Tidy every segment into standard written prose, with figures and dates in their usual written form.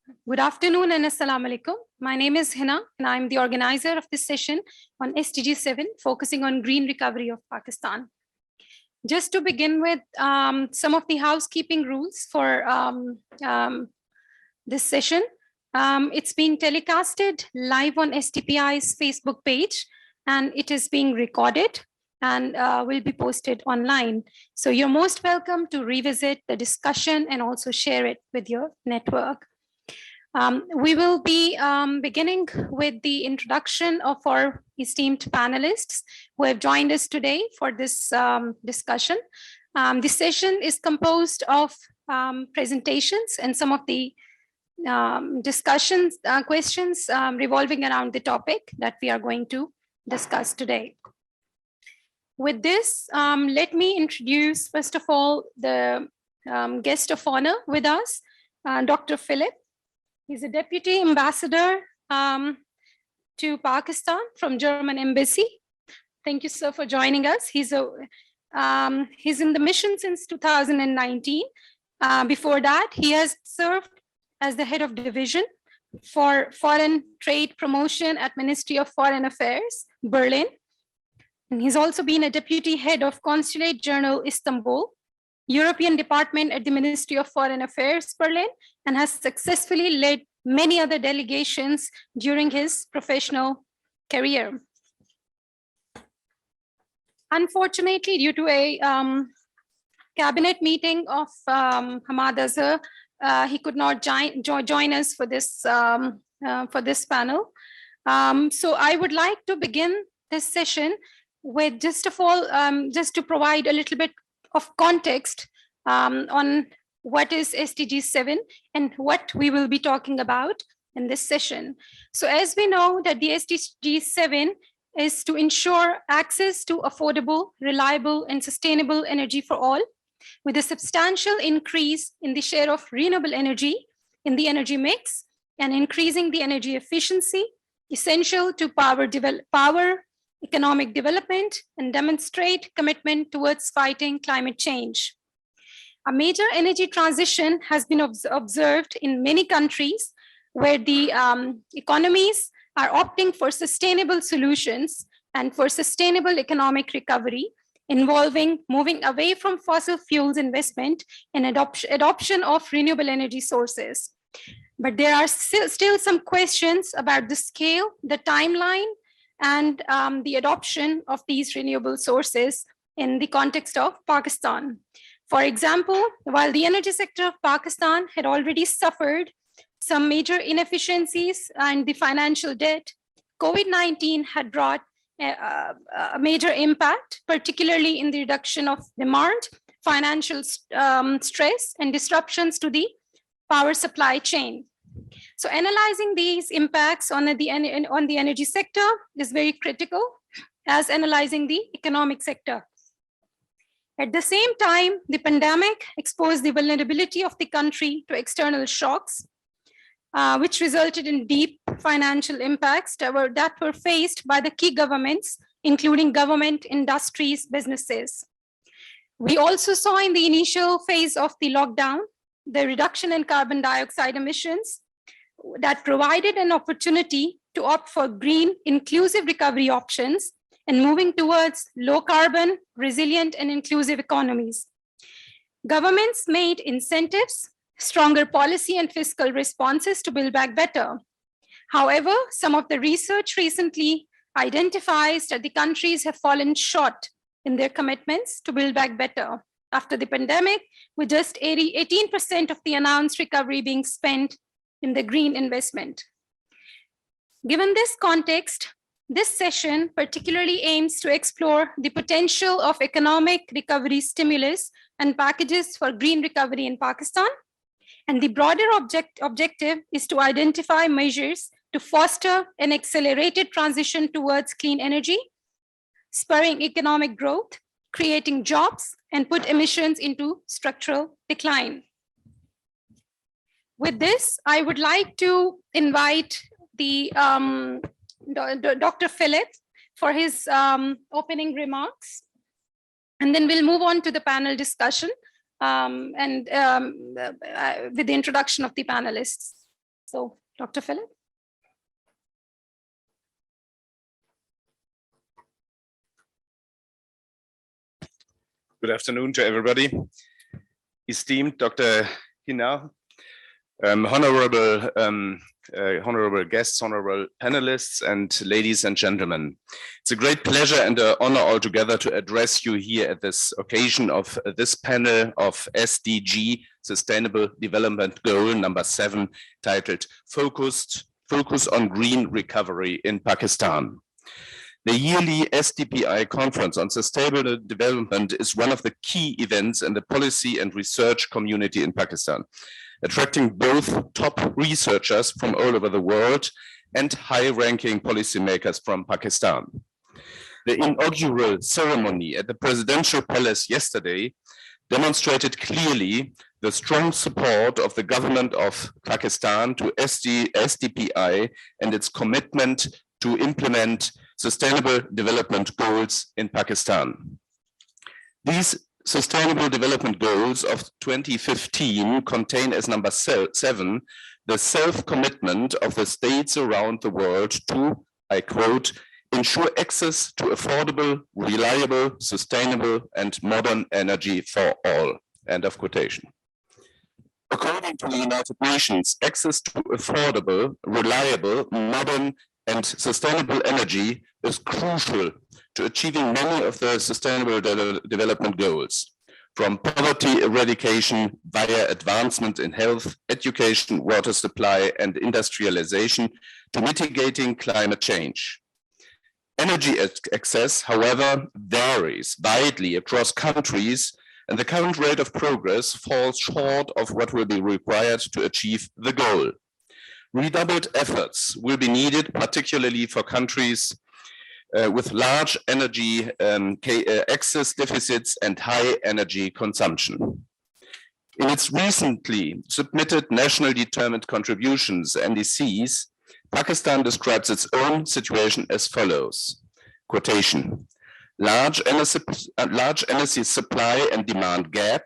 Good afternoon and Assalamu alaikum. My name is Hina and I'm the organizer of this session on SDG7, focusing on green recovery of Pakistan. Just to begin with some of the housekeeping rules for this session. It's being telecasted live on SDPI's Facebook page, and it is being recorded and will be posted online. So you're most welcome to revisit the discussion and also share it with your network. We will be beginning with the introduction of our esteemed panelists who have joined us today for this discussion. This session is composed of presentations and some of the discussions, questions revolving around the topic that we are going to discuss today. With this, let me introduce, first of all, the guest of honor with us, Dr. Philipp. He's a deputy ambassador to Pakistan from German embassy. Thank you, sir, for joining us. He's in the mission since 2019. Before that, he has served as the head of division for foreign trade promotion at Ministry of Foreign Affairs, Berlin. And he's also been a deputy head of Consulate General, Istanbul, European Department at the Ministry of Foreign Affairs, Berlin, and has successfully led many other delegations during his professional career. Unfortunately, due to a cabinet meeting of Hamad Azhar, he could not join us for this panel. So I would like to begin this session with just to provide a little bit of context on what is SDG7 and what we will be talking about in this session. So as we know that the SDG7 is to ensure access to affordable, reliable, and sustainable energy for all, with a substantial increase in the share of renewable energy in the energy mix and increasing the energy efficiency, essential to power economic development and demonstrate commitment towards fighting climate change. A major energy transition has been observed in many countries where the economies are opting for sustainable solutions and for sustainable economic recovery, involving moving away from fossil fuels investment and adoption of renewable energy sources. But there are still some questions about the scale, the timeline, and the adoption of these renewable sources in the context of Pakistan. For example, while the energy sector of Pakistan had already suffered some major inefficiencies and the financial debt, COVID-19 had brought a major impact, particularly in the reduction of demand, financial stress, and disruptions to the power supply chain. So analyzing these impacts on the energy sector is very critical as analyzing the economic sector. At the same time, the pandemic exposed the vulnerability of the country to external shocks, which resulted in deep financial impacts that were faced by the key governments, including government, industries, businesses. We also saw in the initial phase of the lockdown, the reduction in carbon dioxide emissions that provided an opportunity to opt for green, inclusive recovery options and moving towards low carbon, resilient, and inclusive economies. Governments made incentives, stronger policy and fiscal responses to build back better. However, some of the research recently identifies that the countries have fallen short in their commitments to build back better after the pandemic, with just 18% of the announced recovery being spent in the green investment. Given this context, this session particularly aims to explore the potential of economic recovery stimulus and packages for green recovery in Pakistan. And the broader objective is to identify measures to foster an accelerated transition towards clean energy, spurring economic growth, creating jobs, and put emissions into structural decline. With this, I would like to invite the Dr. Philipp for his opening remarks. And then we'll move on to the panel discussion with the introduction of the panelists. So, Dr. Philipp. Good afternoon to everybody. Esteemed Dr. Hina, honorable guests, honorable panelists, and ladies and gentlemen. It's a great pleasure and an honor altogether to address you here at this occasion of this panel of SDG, Sustainable Development Goal number 7, titled Focus on Green Recovery in Pakistan. The yearly SDPI Conference on Sustainable Development is one of the key events in the policy and research community in Pakistan, attracting both top researchers from all over the world and high-ranking policymakers from Pakistan. The inaugural ceremony at the Presidential Palace yesterday demonstrated clearly the strong support of the government of Pakistan to SDPI and its commitment to implement Sustainable Development Goals in Pakistan. These Sustainable Development Goals of 2015 contain as number 7, the self-commitment of the states around the world to, I quote, ensure access to affordable, reliable, sustainable, and modern energy for all, end of quotation. According to the United Nations, access to affordable, reliable, modern, and sustainable energy is crucial to achieving many of the Sustainable Development Goals, from poverty eradication via advancement in health, education, water supply, and industrialization to mitigating climate change. Energy access, however, varies widely across countries, and the current rate of progress falls short of what will be required to achieve the goal. Redoubled efforts will be needed, particularly for countries with large energy access deficits and high energy consumption. In its recently submitted National Determined Contributions, NDCs, Pakistan describes its own situation as follows, quotation, large energy supply and demand gap,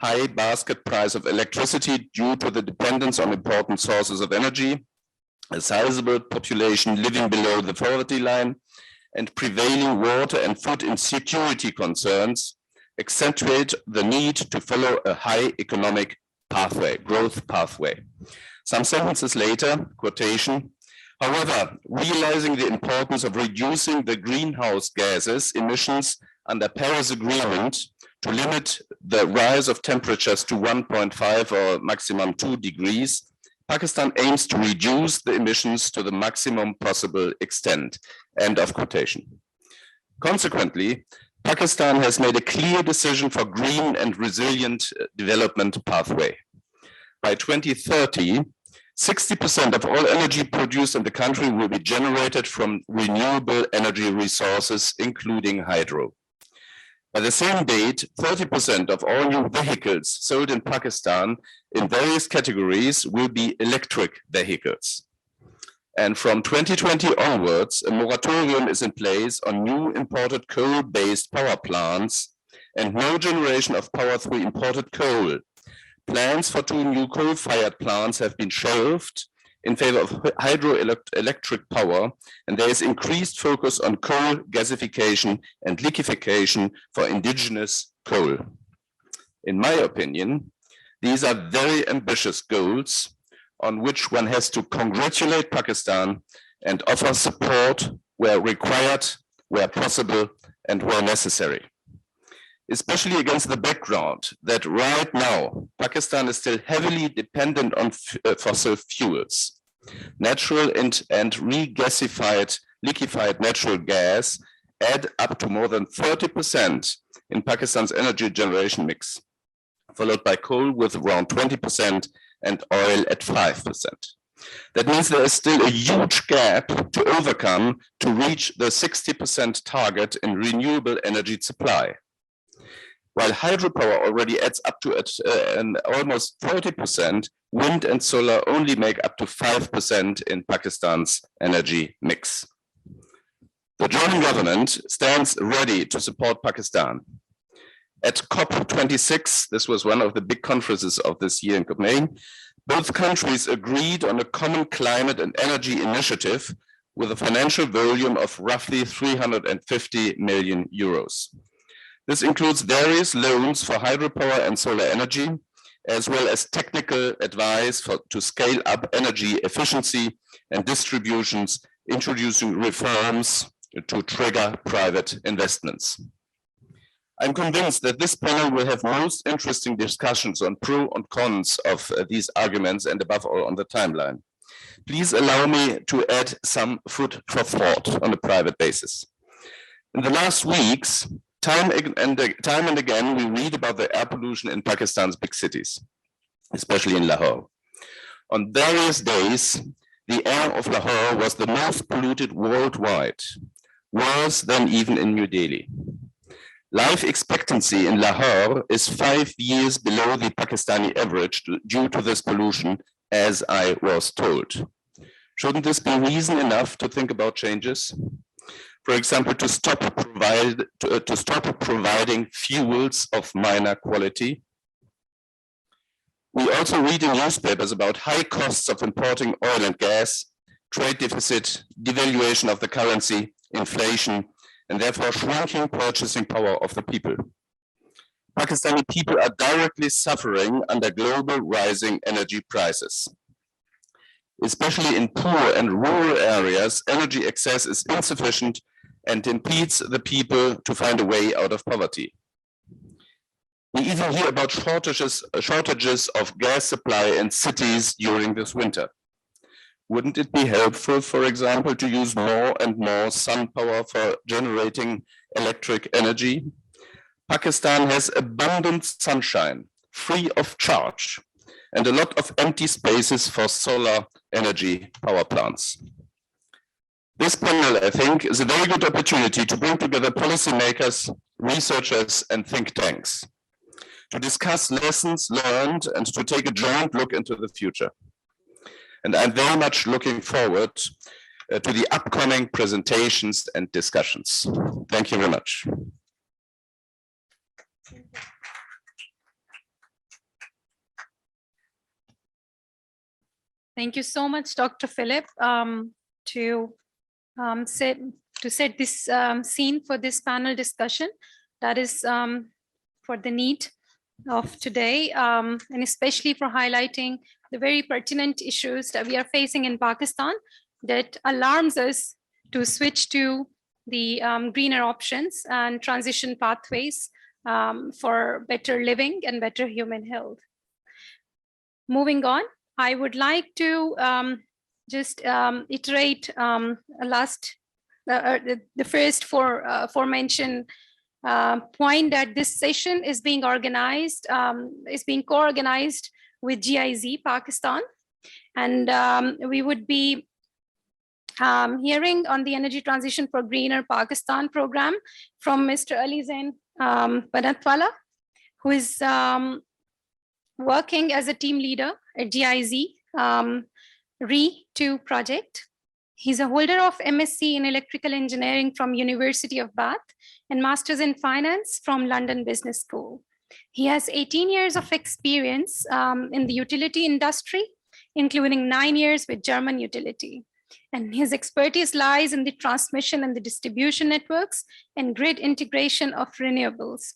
high basket price of electricity due to the dependence on important sources of energy, a sizable population living below the poverty line, and prevailing water and food insecurity concerns accentuate the need to follow a high economic pathway, growth pathway. Some sentences later, quotation, however, realizing the importance of reducing the greenhouse gases emissions under Paris Agreement to limit the rise of temperatures to 1.5 or maximum 2 degrees, Pakistan aims to reduce the emissions to the maximum possible extent, end of quotation. Consequently, Pakistan has made a clear decision for green and resilient development pathway. By 2030, 60% of all energy produced in the country will be generated from renewable energy resources, including hydro. By the same date, 30% of all new vehicles sold in Pakistan in various categories will be electric vehicles. And from 2020 onwards, a moratorium is in place on new imported coal-based power plants and no generation of power through imported coal. Plans for 2 new coal-fired plants have been shelved in favor of hydroelectric power, and there is increased focus on coal gasification and liquefaction for indigenous coal. In my opinion, these are very ambitious goals on which one has to congratulate Pakistan and offer support where required, where possible, and where necessary. Especially against the background that right now, Pakistan is still heavily dependent on fossil fuels. Natural and regasified, liquefied natural gas add up to more than 30% in Pakistan's energy generation mix, followed by coal with around 20% and oil at 5%. That means there is still a huge gap to overcome to reach the 60% target in renewable energy supply. While hydropower already adds up to almost 40%, wind and solar only make up to 5% in Pakistan's energy mix. The German government stands ready to support Pakistan. At COP26, this was one of the big conferences of this year in Copenhagen, Both countries agreed on a common climate and energy initiative with a financial volume of roughly 350 million euros. This includes various loans for hydropower and solar energy, as well as technical advice to scale up energy efficiency and distributions, introducing reforms to trigger private investments. I'm convinced that this panel will have most interesting discussions on pro and cons of these arguments, and above all on the timeline. Please allow me to add some food for thought on a private basis. In the last weeks, time and again, we read about the air pollution in Pakistan's big cities, especially in Lahore. On various days, the air of Lahore was the most polluted worldwide, worse than even in New Delhi. Life expectancy in Lahore is 5 years below the Pakistani average due to this pollution, as I was told. Shouldn't this be reason enough to think about changes? For example, to stop providing fuels of minor quality. We also read in newspapers about high costs of importing oil and gas, trade deficit, devaluation of the currency, inflation, and therefore shrinking purchasing power of the people. Pakistani people are directly suffering under global rising energy prices. Especially in poor and rural areas, energy access is insufficient and impedes the people to find a way out of poverty. We even hear about shortages of gas supply in cities during this winter. Wouldn't it be helpful, for example, to use more and more sun power for generating electric energy? Pakistan has abundant sunshine, free of charge, and a lot of empty spaces for solar energy power plants. This panel, I think, is a very good opportunity to bring together policymakers, researchers, and think tanks to discuss lessons learned and to take a joint look into the future. And I'm very much looking forward to the upcoming presentations and discussions. Thank you very much. Thank you so much, Dr. Philipp, to set this scene for this panel discussion. That is for the need of today, and especially for highlighting the very pertinent issues that we are facing in Pakistan that alarms us to switch to the greener options and transition pathways for better living and better human health. Moving on, I would like to just iterate the first aforementioned point that this session is being organized, is being co-organized with GIZ Pakistan, and we would be hearing on the Energy Transition for Greener Pakistan program from Mr. Ali Zain Banatwala, who is working as a team leader at GIZ RE2 project. He's a holder of MSc in Electrical Engineering from University of Bath and Masters in Finance from London Business School. He has 18 years of experience in the utility industry, including 9 years with German utility. And his expertise lies in the transmission and the distribution networks and grid integration of renewables.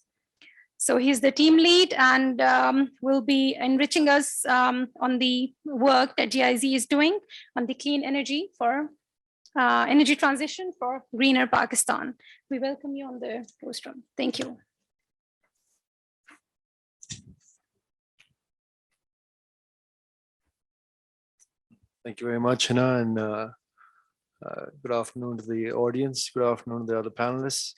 So he's the team lead and will be enriching us on the work that GIZ is doing on the clean energy for energy transition for greener Pakistan. We welcome you on the rostrum. Thank you. Thank you very much, Hina, and good afternoon to the audience. Good afternoon to the other panelists.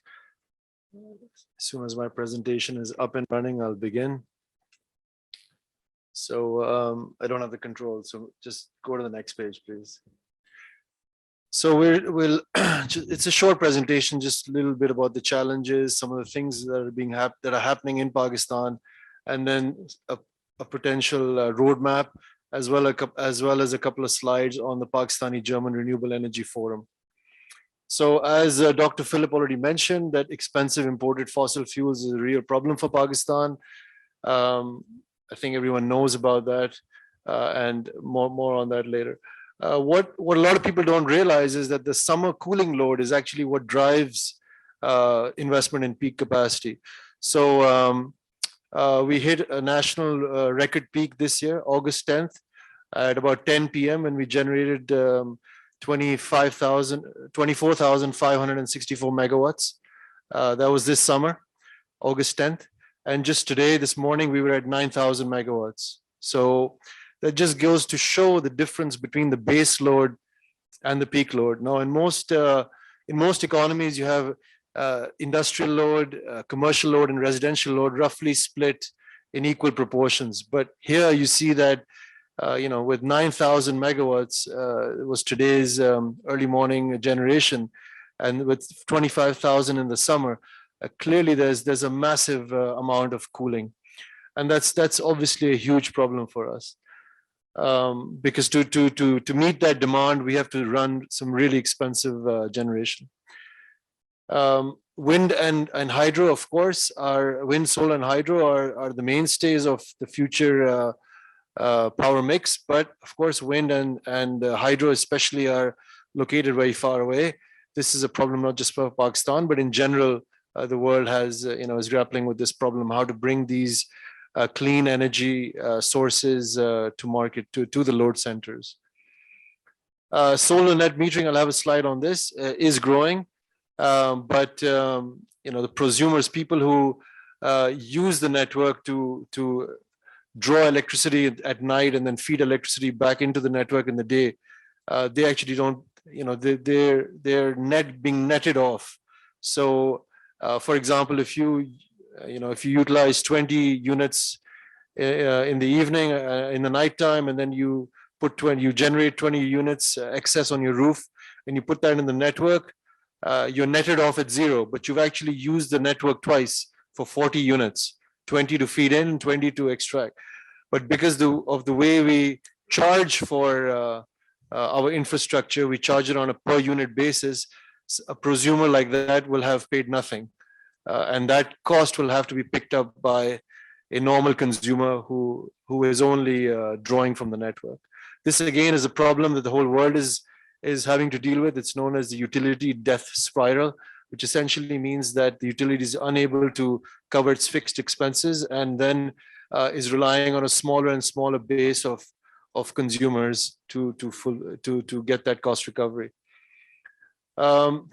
As soon as my presentation is up and running, I'll begin. So I don't have the control, so just go to the next page, please. So it's a short presentation, just a little bit about the challenges, some of the things that are happening in Pakistan, and then a potential roadmap, as well as a couple of slides on the Pakistani-German Renewable Energy Forum. So as Dr. Philipp already mentioned, that expensive imported fossil fuels is a real problem for Pakistan. I think everyone knows about that. and more on that later. What a lot of people don't realize is that the summer cooling load is actually what drives investment in peak capacity. So we hit a national record peak this year, August 10th, at about 10 p.m. and we generated 24,564 megawatts. That was this summer, August 10th. And just today, this morning, we were at 9,000 megawatts. So that just goes to show the difference between the base load and the peak load. Now, in most economies, you have industrial load, commercial load, and residential load roughly split in equal proportions. But here you see that, with 9,000 megawatts, it was today's early morning generation, and with 25,000 in the summer, clearly there's a massive amount of cooling, and that's obviously a huge problem for us. Because to meet that demand, we have to run some really expensive generation. Wind and hydro, of course, wind, solar, and hydro are the mainstays of the future power mix. But of course, wind and hydro especially are located very far away. This is a problem not just for Pakistan, but in general, the world is grappling with this problem: how to bring these clean energy sources to market, to the load centers. Solar net metering, I'll have a slide on this, is growing. But the prosumers, people who use the network to draw electricity at night and then feed electricity back into the network in the day, they actually don't, they're being netted off. So for example, if you utilize 20 units in the evening, in the nighttime, and then you generate 20 units excess on your roof, and you put that in the network, you're netted off at zero, but you've actually used the network twice for 40 units, 20 to feed in, 20 to extract. But because of the way we charge for our infrastructure, we charge it on a per unit basis. A prosumer like that will have paid nothing. And that cost will have to be picked up by a normal consumer who is only drawing from the network. This again is a problem that the whole world is having to deal with. It's known as the utility death spiral, which essentially means that the utility is unable to cover its fixed expenses and then is relying on a smaller and smaller base of consumers to get that cost recovery.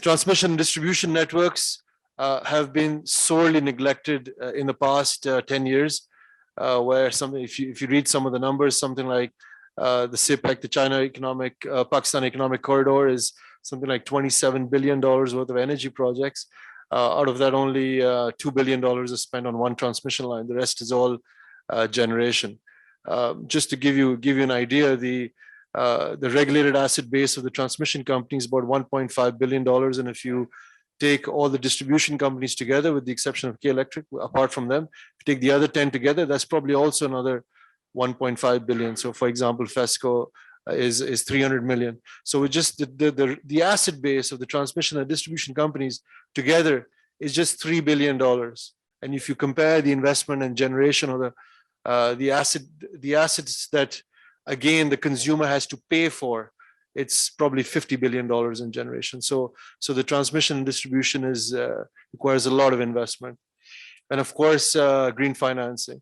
Transmission and distribution networks have been sorely neglected in the past 10 years, where if you read some of the numbers, something like the CPEC, the Pakistan Economic Corridor, is something like $27 billion worth of energy projects. Out of that, only $2 billion is spent on one transmission line. The rest is all generation. Just to give you an idea, the regulated asset base of the transmission companies is about $1.5 billion, and if you take all the distribution companies together, with the exception of K Electric, apart from them, if you take the other 10 together, that's probably also another 1.5 billion. So for example, Fiscal is 300 million. So with just the asset base of the transmission and distribution companies together is just $3 billion. And if you compare the investment and generation of the assets that again the consumer has to pay for, it's probably $50 billion in generation. So the transmission and distribution requires a lot of investment. And of course, green financing.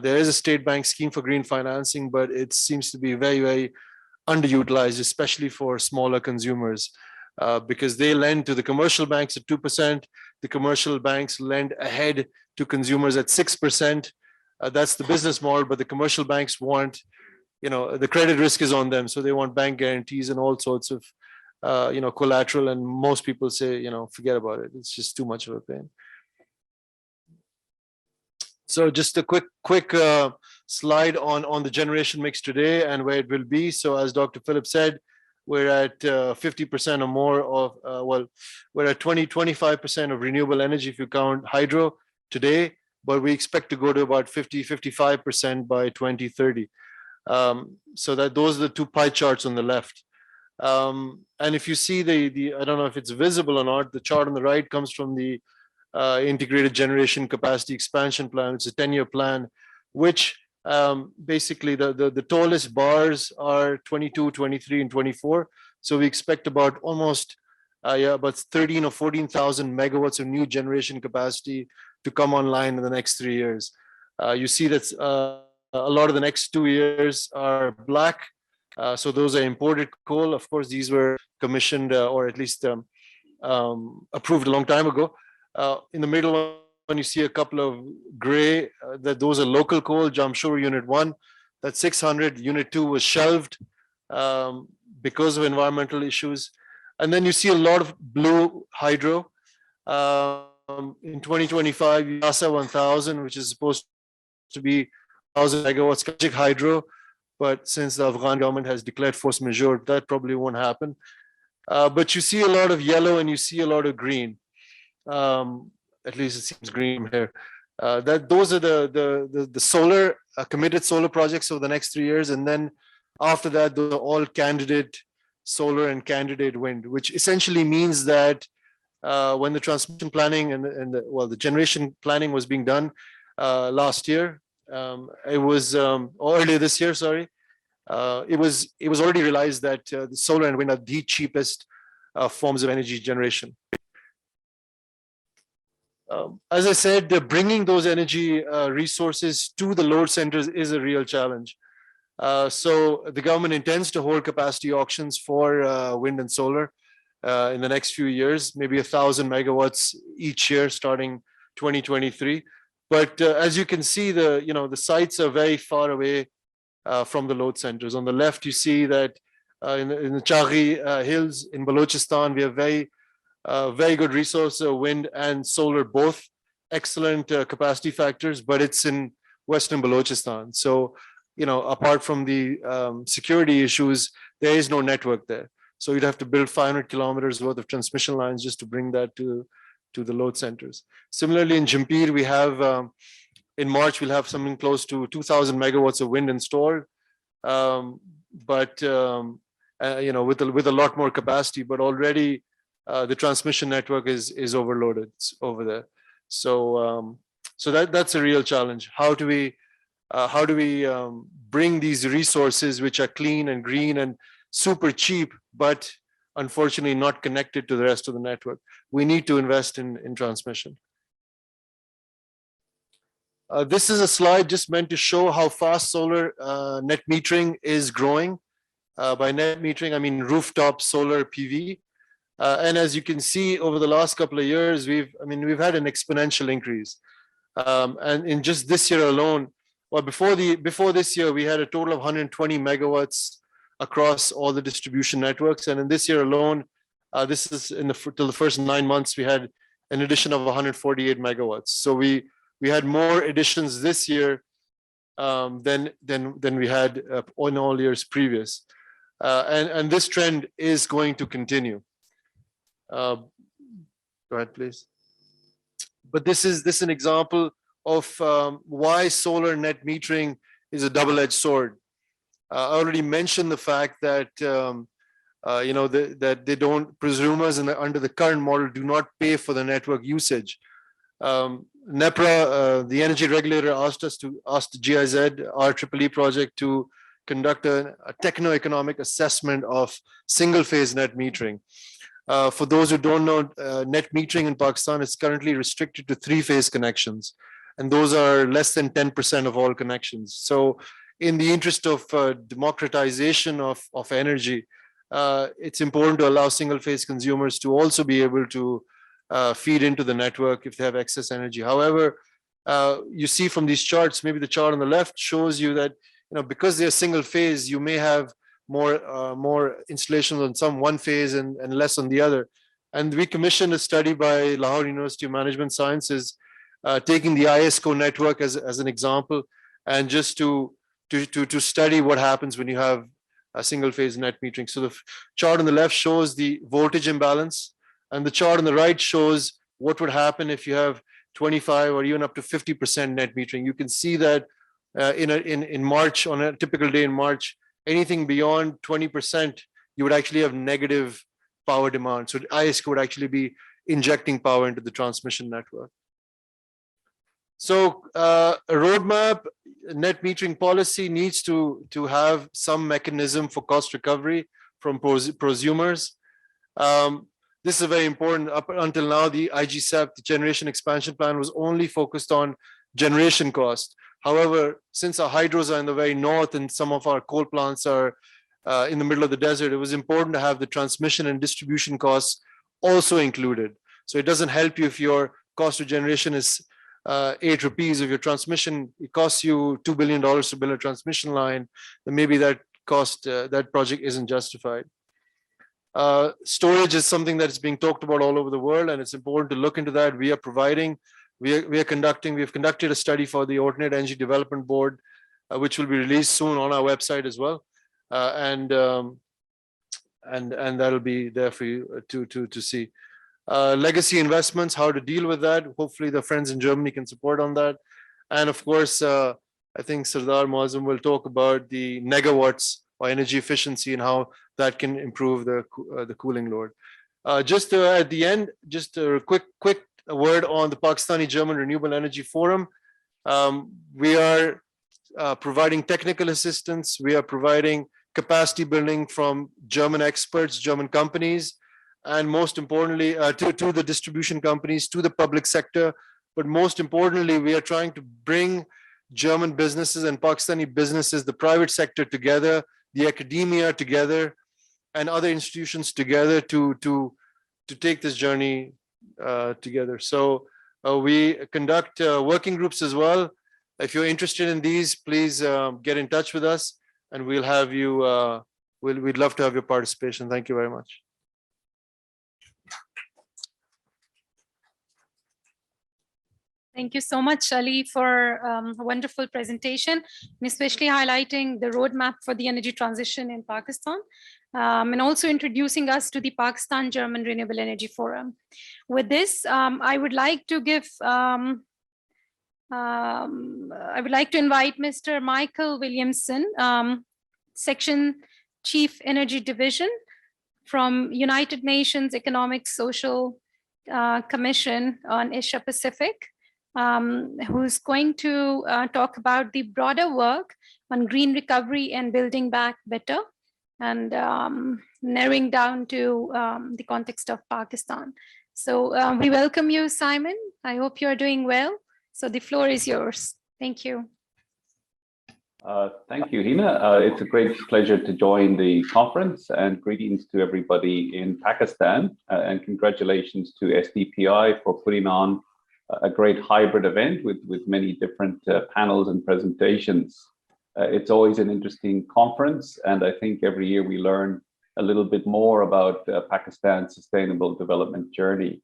There is a state bank scheme for green financing, but it seems to be very, very underutilized, especially for smaller consumers, because they lend to the commercial banks at 2%. The commercial banks lend ahead to consumers at 6%. That's the business model, but the commercial banks want, the credit risk is on them. So they want bank guarantees and all sorts of, collateral. And most people say, forget about it. It's just too much of a pain. So just a quick slide on the generation mix today and where it will be. So as Dr. Philipp said, we're at 50% or more of, we're at 25% of renewable energy if you count hydro today, but we expect to go to about 55% by 2030. So that those are the two pie charts on the left. And if you see I don't know if it's visible or not, the chart on the right comes from the integrated generation capacity expansion plan. It's a 10-year plan, which Basically, the tallest bars are 22, 23, and 24. So we expect about almost about 13 or 14,000 megawatts of new generation capacity to come online in the next 3 years. You see that a lot of the next 2 years are black. So those are imported coal. Of course, these were commissioned or at least approved a long time ago. In the middle one, you see a couple of gray, that those are local coal. Jamshoro Unit 1, that's 600. Unit 2 was shelved because of environmental issues. And then you see a lot of blue hydro. In 2025, Yasa 1000, which is supposed to be 1,000 megawatts Kachik hydro, but since the Afghan government has declared force majeure, that probably won't happen. But you see a lot of yellow and you see a lot of green. At least it seems green here. Those are the solar committed solar projects over the next 3 years, and then after that, those are all candidate solar and candidate wind, which essentially means that when the transmission planning and the generation planning was being done last year, it was or earlier this year, sorry, it was already realized that the solar and wind are the cheapest forms of energy generation. As I said, bringing those energy resources to the load centers is a real challenge. So the government intends to hold capacity auctions for wind and solar in the next few years, maybe 1,000 megawatts each year starting 2023. But as you can see, the sites are very far away from the load centers. On the left, you see that in the Chaghi hills in Balochistan, we have very good resource, wind and solar, both excellent capacity factors, but it's in Western Balochistan. So, apart from the security issues, there is no network there. So you'd have to build 500 kilometers worth of transmission lines just to bring that to the load centers. Similarly, in Jampir, we have, in March, we'll have something close to 2,000 megawatts of wind installed, but with a lot more capacity, but already the transmission network is overloaded over there. So that's a real challenge. How do we bring these resources which are clean and green and super cheap, but unfortunately not connected to the rest of the network? We need to invest in transmission. This is a slide just meant to show how fast solar net metering is growing. By net metering, I mean rooftop solar PV. And as you can see, over the last couple of years, we've had an exponential increase. And in just this year alone, well, before this year, we had a total of 120 megawatts across all the distribution networks. And in this year alone, this is till the first 9 months, we had an addition of 148 megawatts. So we had more additions this year than we had in all years previous. And this trend is going to continue. Go ahead, please. But this is an example of why solar net metering is a double-edged sword. I already mentioned the fact that that they don't, prosumers under the current model do not pay for the network usage. NEPRA, the energy regulator, asked GIZ, our EEE project, to conduct a techno-economic assessment of single-phase net metering. For those who don't know, net metering in Pakistan is currently restricted to 3-phase connections, and those are less than 10% of all connections. So in the interest of democratization of energy, it's important to allow single-phase consumers to also be able to feed into the network if they have excess energy. However, you see from these charts, maybe the chart on the left shows you that because they're single-phase, you may have more installations on some one phase and less on the other. And we commissioned a study by Lahore University of Management Sciences, taking the ISCO network as an example, and just to study what happens when you have a single phase net metering. So the chart on the left shows the voltage imbalance, and the chart on the right shows what would happen if you have 25 or even up to 50% net metering. You can see that in March, on a typical day in March, anything beyond 20%, you would actually have negative power demand. So ISCO would actually be injecting power into the transmission network. So a roadmap, net metering policy needs to have some mechanism for cost recovery from prosumers. This is very important. Up until now, the IGSAP, the generation expansion plan, was only focused on generation cost. However, since our hydros are in the very north and some of our coal plants are in the middle of the desert, it was important to have the transmission and distribution costs also included. So it doesn't help you if your cost of generation is 8 rupees. If your transmission, it costs you $2 billion to build a transmission line, then maybe that cost, that project isn't justified. Storage is something that is being talked about all over the world, and it's important to look into that. We have conducted a study for the Alternate Energy Development Board, which will be released soon on our website as well. And that'll be there for you to see. Legacy investments, how to deal with that. Hopefully the friends in Germany can support on that. And of course, I think Sardar Muazzam will talk about the megawatts or energy efficiency and how that can improve the cooling load. Just at the end, just a quick word on the Pakistani-German Renewable Energy Forum. We are providing technical assistance. We are providing capacity building from German experts, German companies, and most importantly, to the distribution companies, to the public sector. But most importantly, we are trying to bring German businesses and Pakistani businesses, the private sector together, the academia together, and other institutions together to take this journey together. So we conduct working groups as well. If you're interested in these, please get in touch with us, and we'll have you. We'd love to have your participation. Thank you very much. Thank you so much, Ali, for a wonderful presentation, and especially highlighting the roadmap for the energy transition in Pakistan, and also introducing us to the Pakistan-German Renewable Energy Forum. With this, I would like to invite Mr. Michael Williamson, Section Chief Energy Division from United Nations Economic Social Commission on AsiaPacific, who's going to talk about the broader work on green recovery and building back better, and narrowing down to the context of Pakistan. So we welcome you, Simon. I hope you're doing well. So the floor is yours. Thank you. Thank you, Hina. It's a great pleasure to join the conference, and greetings to everybody in Pakistan, and congratulations to SDPI for putting on a great hybrid event with many different panels and presentations. It's always an interesting conference, and I think every year we learn a little bit more about Pakistan's sustainable development journey.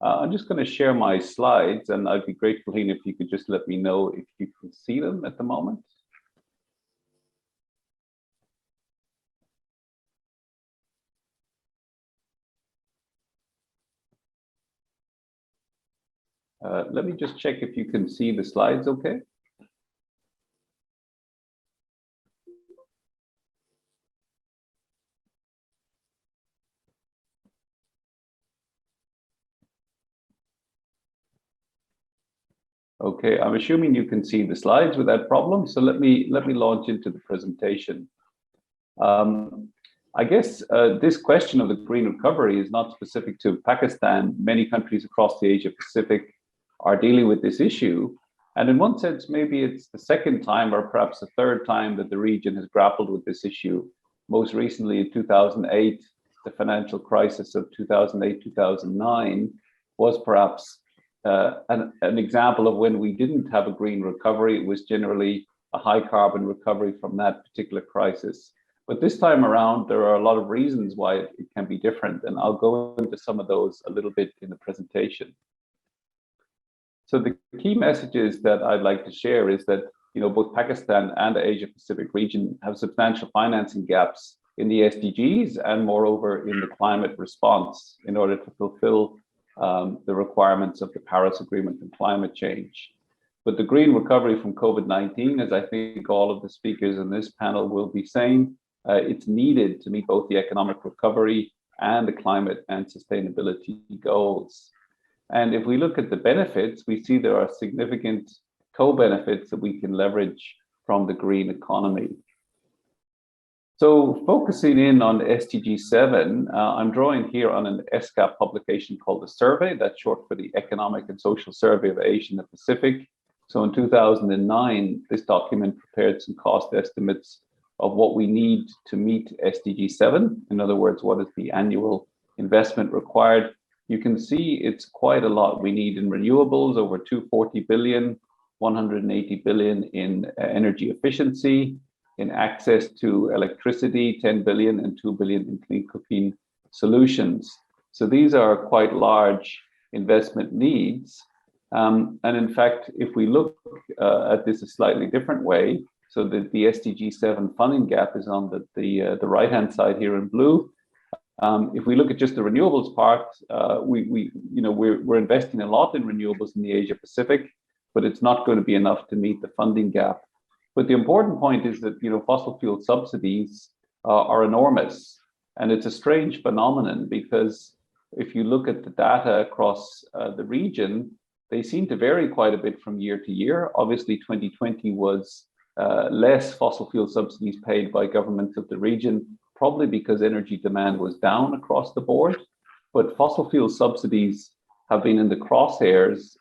I'm just going to share my slides, and I'd be grateful, Hina, if you could just let me know if you can see them at the moment. Let me just check if you can see the slides okay. Okay, I'm assuming you can see the slides without problem. So let me launch into the presentation. I guess this question of the green recovery is not specific to Pakistan. Many countries across the Asia Pacific are dealing with this issue. And in one sense, maybe it's the second time or perhaps the third time that the region has grappled with this issue. Most recently in 2008, the financial crisis of 2008-2009 was perhaps an example of when we didn't have a green recovery. It was generally a high carbon recovery from that particular crisis. But this time around, there are a lot of reasons why it can be different. And I'll go into some of those a little bit in the presentation. So the key messages that I'd like to share is that, you know, both Pakistan and the Asia Pacific region have substantial financing gaps in the SDGs and moreover in the climate response in order to fulfill the requirements of the Paris Agreement and climate change. But the green recovery from COVID-19, as I think all of the speakers in this panel will be saying, it's needed to meet both the economic recovery and the climate and sustainability goals. And if we look at the benefits, we see there are significant co-benefits that we can leverage from the green economy. So focusing in on SDG7, I'm drawing here on an ESCAP publication called The Survey, that's short for the Economic and Social Survey of Asia and the Pacific. So in 2009, this document prepared some cost estimates of what we need to meet SDG7. In other words, what is the annual investment required? You can see it's quite a lot. We need in renewables over 240 billion, 180 billion in energy efficiency, in access to electricity, 10 billion and 2 billion in clean cooking solutions. So these are quite large investment needs. And in fact, if we look at this a slightly different way, so that the SDG7 funding gap is on the right-hand side here in blue. If we look at just the renewables part, we're investing a lot in renewables in the Asia Pacific, but it's not going to be enough to meet the funding gap. But the important point is that fossil fuel subsidies are enormous, and it's a strange phenomenon because if you look at the data across the region, they seem to vary quite a bit from year to year. Obviously, 2020 was less fossil fuel subsidies paid by governments of the region, probably because energy demand was down across the board. But fossil fuel subsidies have been in the crosshairs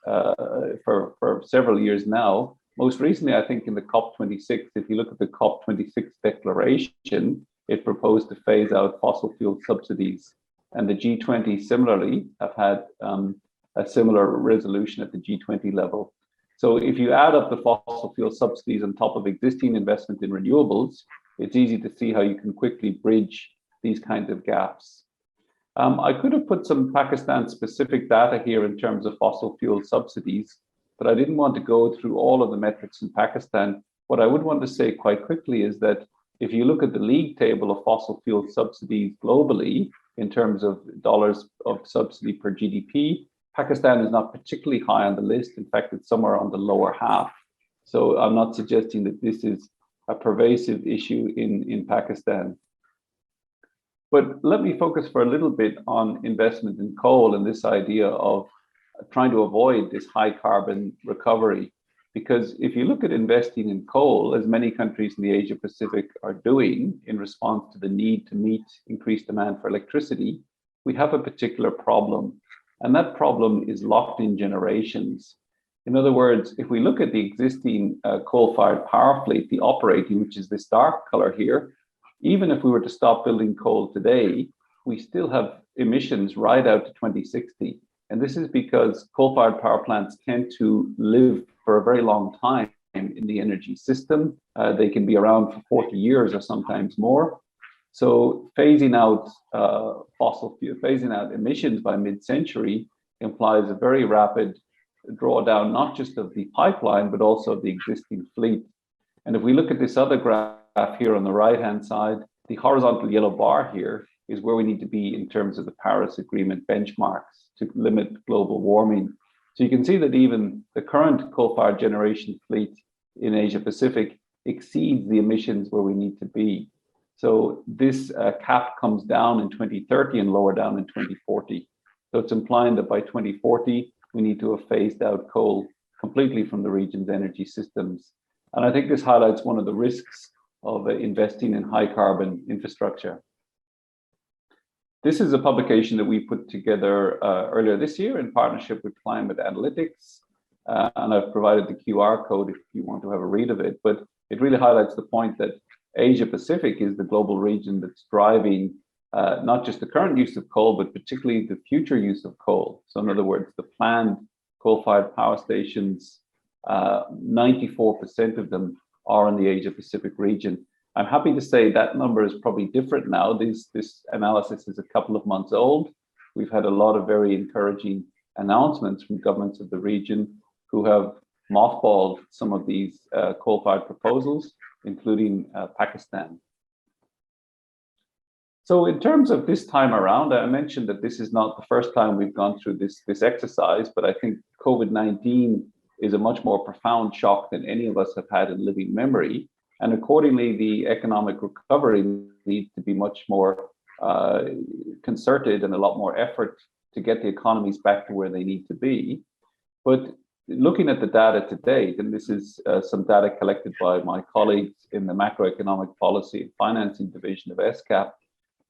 for several years now. Most recently, I think in the COP26, if you look at the COP26 declaration, it proposed to phase out fossil fuel subsidies. And the G20 similarly have had a similar resolution at the G20 level. So if you add up the fossil fuel subsidies on top of existing investment in renewables, it's easy to see how you can quickly bridge these kinds of gaps. I could have put some Pakistan-specific data here in terms of fossil fuel subsidies, but I didn't want to go through all of the metrics in Pakistan. What I would want to say quite quickly is that if you look at the league table of fossil fuel subsidies globally, in terms of dollars of subsidy per GDP, Pakistan is not particularly high on the list. In fact, it's somewhere on the lower half. So I'm not suggesting that this is a pervasive issue in Pakistan. But let me focus for a little bit on investment in coal and this idea of trying to avoid this high carbon recovery. Because if you look at investing in coal, as many countries in the Asia Pacific are doing in response to the need to meet increased demand for electricity, we have a particular problem. And that problem is locked in generations. In other words, if we look at the existing coal-fired power fleet, the operating, which is this dark color here, even if we were to stop building coal today, we still have emissions right out to 2060. And this is because coal-fired power plants tend to live for a very long time in the energy system. They can be around for 40 years or sometimes more. So phasing out phasing out emissions by mid-century implies a very rapid drawdown, not just of the pipeline, but also of the existing fleet. And if we look at this other graph here on the right-hand side, the horizontal yellow bar here is where we need to be in terms of the Paris Agreement benchmarks to limit global warming. So you can see that even the current coal-fired generation fleet in Asia Pacific exceeds the emissions where we need to be. So this cap comes down in 2030 and lower down in 2040. So it's implying that by 2040, we need to have phased out coal completely from the region's energy systems. And I think this highlights one of the risks of investing in high carbon infrastructure. This is a publication that we put together earlier this year in partnership with Climate Analytics. And I've provided the QR code if you want to have a read of it. But it really highlights the point that Asia Pacific is the global region that's driving not just the current use of coal, but particularly the future use of coal. So in other words, the planned coal-fired power stations, 94% of them are in the Asia Pacific region. I'm happy to say that number is probably different now. This analysis is a couple of months old. We've had a lot of very encouraging announcements from governments of the region who have mothballed some of these coal-fired proposals, including Pakistan. So in terms of this time around, I mentioned that this is not the first time we've gone through this exercise, but I think COVID-19 is a much more profound shock than any of us have had in living memory. And accordingly, the economic recovery needs to be much more concerted and a lot more effort to get the economies back to where they need to be. But looking at the data to date, and this is some data collected by my colleagues in the Macroeconomic Policy and Financing Division of ESCAP,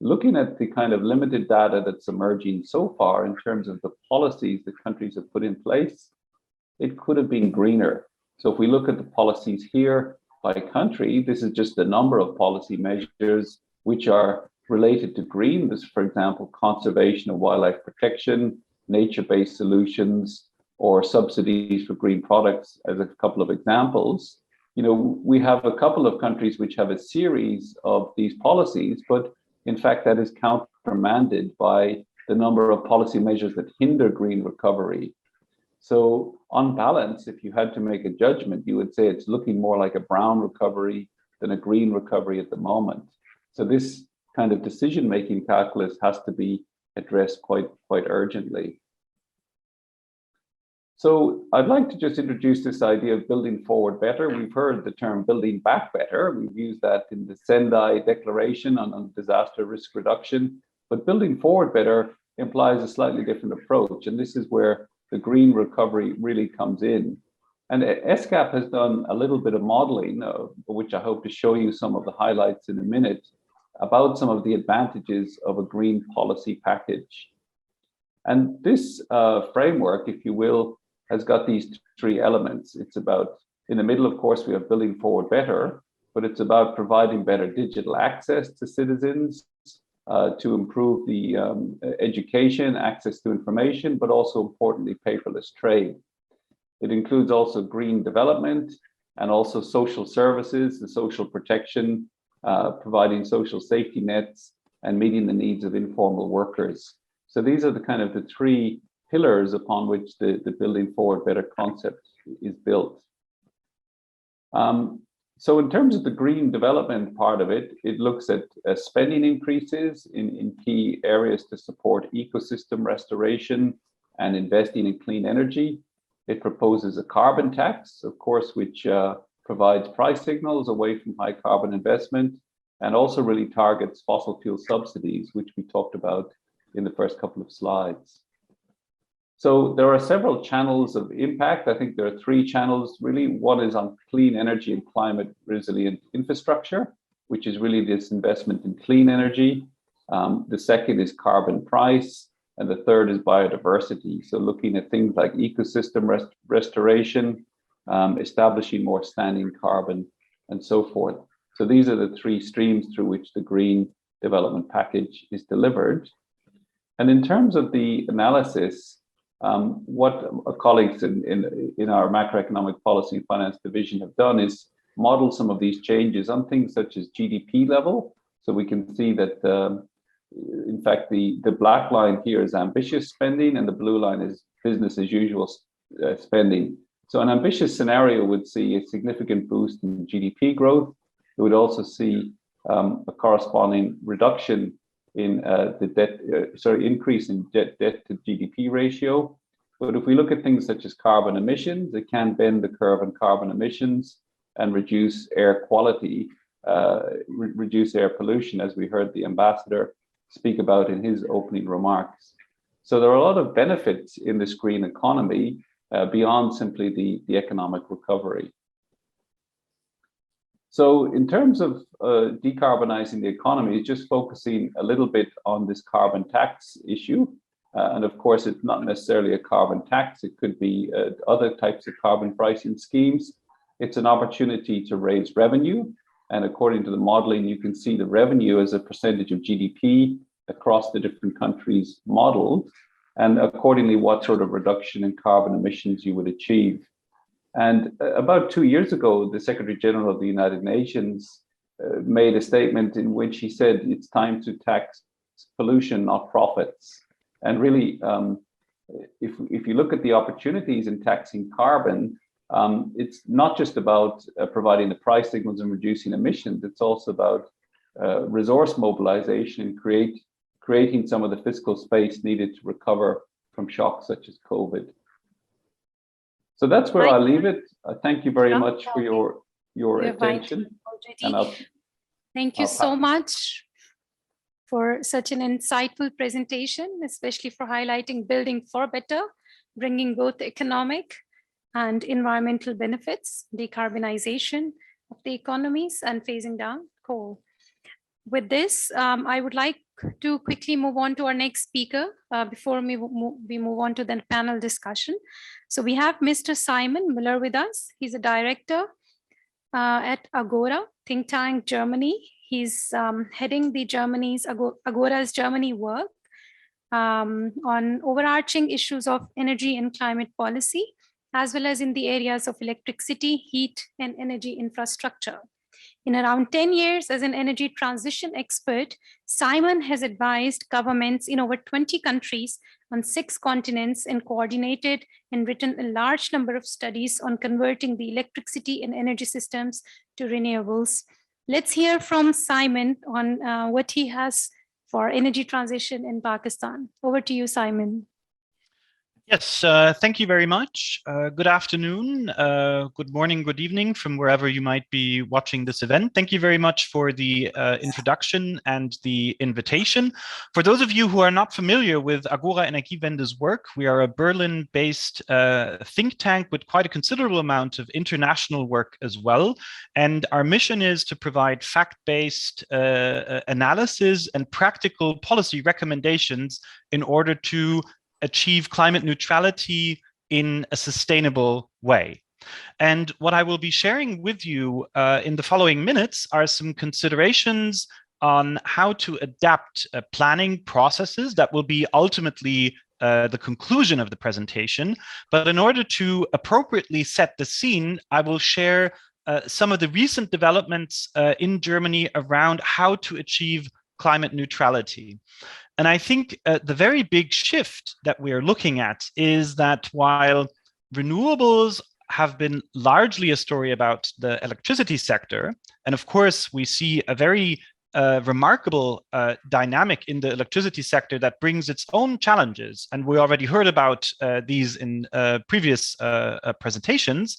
looking at the kind of limited data that's emerging so far in terms of the policies that countries have put in place, it could have been greener. So if we look at the policies here by country, this is just a number of policy measures which are related to green. This, for example, conservation of wildlife protection, nature-based solutions, or subsidies for green products as a couple of examples. You know, we have a couple of countries which have a series of these policies, but in fact, that is countermanded by the number of policy measures that hinder green recovery. So on balance, if you had to make a judgment, you would say it's looking more like a brown recovery than a green recovery at the moment. So this kind of decision-making calculus has to be addressed quite urgently. So I'd like to just introduce this idea of building forward better. We've heard the term building back better. We've used that in the Sendai Declaration on disaster risk reduction, but building forward better implies a slightly different approach. And this is where the green recovery really comes in. And ESCAP has done a little bit of modeling, which I hope to show you some of the highlights in a minute, about some of the advantages of a green policy package. And this framework, if you will, has got these three elements. It's about, in the middle, of course, we have building forward better, but it's about providing better digital access to citizens, to improve the education, access to information, but also importantly, paperless trade. It includes also green development and also social services, the social protection, providing social safety nets and meeting the needs of informal workers. So these are the kind of the three pillars upon which the building forward better concept is built. So in terms of the green development part of it, it looks at spending increases in key areas to support ecosystem restoration and investing in clean energy. It proposes a carbon tax, of course, which provides price signals away from high carbon investment and also really targets fossil fuel subsidies, which we talked about in the first couple of slides. So there are several channels of impact. I think there are three channels really. One is on clean energy and climate resilient infrastructure, which is really this investment in clean energy. The second is carbon price. And the third is biodiversity. So looking at things like ecosystem restoration, establishing more standing carbon, and so forth. So these are the three streams through which the green development package is delivered. And in terms of the analysis, what our colleagues in our macroeconomic policy and finance division have done is model some of these changes on things such as GDP level. So we can see that, in fact, the black line here is ambitious spending and the blue line is business as usual spending. So an ambitious scenario would see a significant boost in GDP growth. It would also see a corresponding reduction in increase in debt to GDP ratio. But if we look at things such as carbon emissions, it can bend the curve on carbon emissions and reduce air quality, reduce air pollution, as we heard the ambassador speak about in his opening remarks. So there are a lot of benefits in this green economy beyond simply the economic recovery. So in terms of decarbonizing the economy, just focusing a little bit on this carbon tax issue. And of course, it's not necessarily a carbon tax. It could be other types of carbon pricing schemes. It's an opportunity to raise revenue. And according to the modeling, you can see the revenue as a percentage of GDP across the different countries modeled, and accordingly, what sort of reduction in carbon emissions you would achieve. And about 2 years ago, the Secretary General of the United Nations made a statement in which he said it's time to tax pollution, not profits. And really, if you look at the opportunities in taxing carbon, it's not just about providing the price signals and reducing emissions, it's also about resource mobilization and creating some of the fiscal space needed to recover from shocks such as COVID. So that's where I'll leave it. Thank you very much for your attention. Thank you so much. for such an insightful presentation, especially for highlighting building for better, bringing both economic and environmental benefits, decarbonization of the economies, and phasing down coal. With this, I would like to quickly move on to our next speaker before we move on to the panel discussion. So we have Mr. Simon Muller with us. He's a director at Agora, think tank Germany. He's heading the Agora's Germany work on overarching issues of energy and climate policy, as well as in the areas of electricity, heat, and energy infrastructure. In around 10 years as an energy transition expert, Simon has advised governments in over 20 countries on 6 continents and coordinated and written a large number of studies on converting the electricity and energy systems to renewables. Let's hear from Simon on what he has for energy transition in Pakistan. Over to you, Simon. Yes, thank you very much. Good afternoon, good morning, good evening from wherever you might be watching this event. Thank you very much for the introduction and the invitation. For those of you who are not familiar with Agora Energiewende's work, we are a Berlin-based think tank with quite a considerable amount of international work as well. And our mission is to provide fact-based analysis and practical policy recommendations in order to achieve climate neutrality in a sustainable way. And what I will be sharing with you in the following minutes are some considerations on how to adapt planning processes that will be ultimately the conclusion of the presentation. But in order to appropriately set the scene, I will share some of the recent developments in Germany around how to achieve climate neutrality. And I think the very big shift that we're looking at is that while renewables have been largely a story about the electricity sector, and of course we see a very remarkable dynamic in the electricity sector that brings its own challenges, and we already heard about these in previous presentations.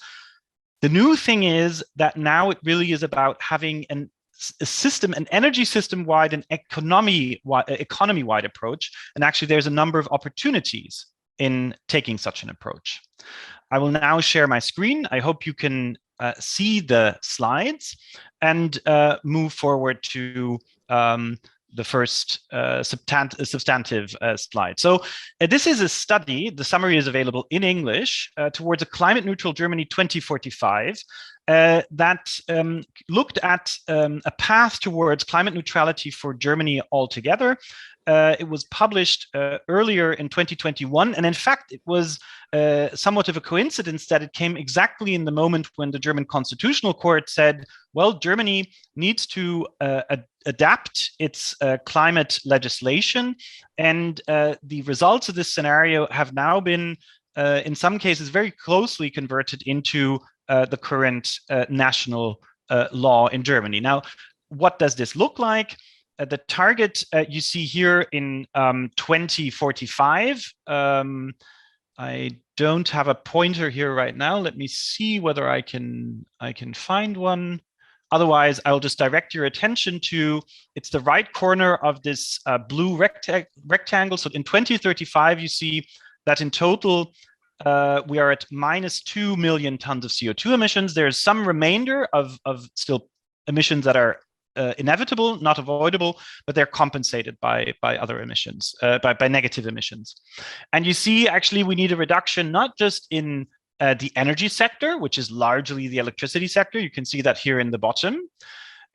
The new thing is that now it really is about having a system, an energy system-wide and economy-wide approach. And actually, there's a number of opportunities in taking such an approach. I will now share my screen. I hope you can see the slides and move forward to the first substantive slide. So this is a study, the summary is available in English, towards a climate neutral Germany 2045, that looked at a path towards climate neutrality for Germany altogether. It was published earlier in 2021, and in fact, it was somewhat of a coincidence that it came exactly in the moment when the German Constitutional Court said, well, Germany needs to adapt its climate legislation, and the results of this scenario have now been, in some cases, very closely converted into the current national law in Germany. Now, what does this look like? The target you see here in 2045. I don't have a pointer here right now. Let me see whether I can find one. Otherwise, I'll just direct your attention to, it's the right corner of this blue rectangle. So in 2035, you see that in total, we are at -2 million tons of CO2 emissions. There's some remainder of still emissions that are inevitable, not avoidable, but they're compensated by other emissions, by negative emissions. And you see, actually, we need a reduction not just in the energy sector, which is largely the electricity sector. You can see that here in the bottom.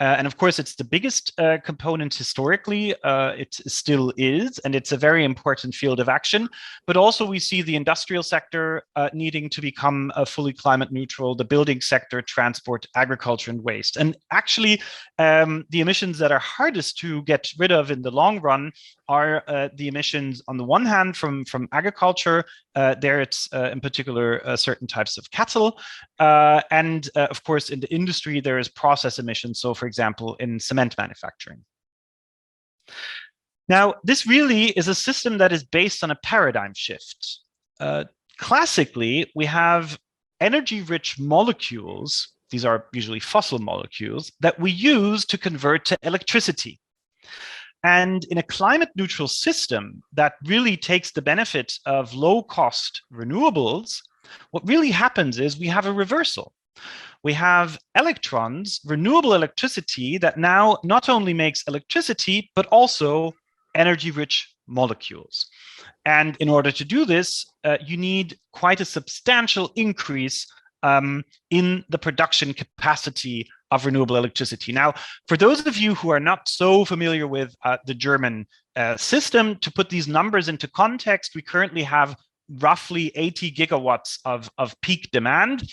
And of course, it's the biggest component historically. It still is, and it's a very important field of action. But also we see the industrial sector needing to become fully climate neutral, the building sector, transport, agriculture, and waste. And actually, the emissions that are hardest to get rid of in the long run are the emissions on the one hand from agriculture. There it's in particular certain types of cattle. And of course, in the industry, there is process emissions. So for example, in cement manufacturing. Now, this really is a system that is based on a paradigm shift. Classically, we have energy-rich molecules. These are usually fossil molecules that we use to convert to electricity. And in a climate neutral system that really takes the benefit of low cost renewables, what really happens is we have a reversal. We have electrons, renewable electricity that now not only makes electricity, but also energy-rich molecules. And in order to do this, you need quite a substantial increase in the production capacity of renewable electricity. Now, for those of you who are not so familiar with the German system, to put these numbers into context, we currently have roughly 80 gigawatts of peak demand.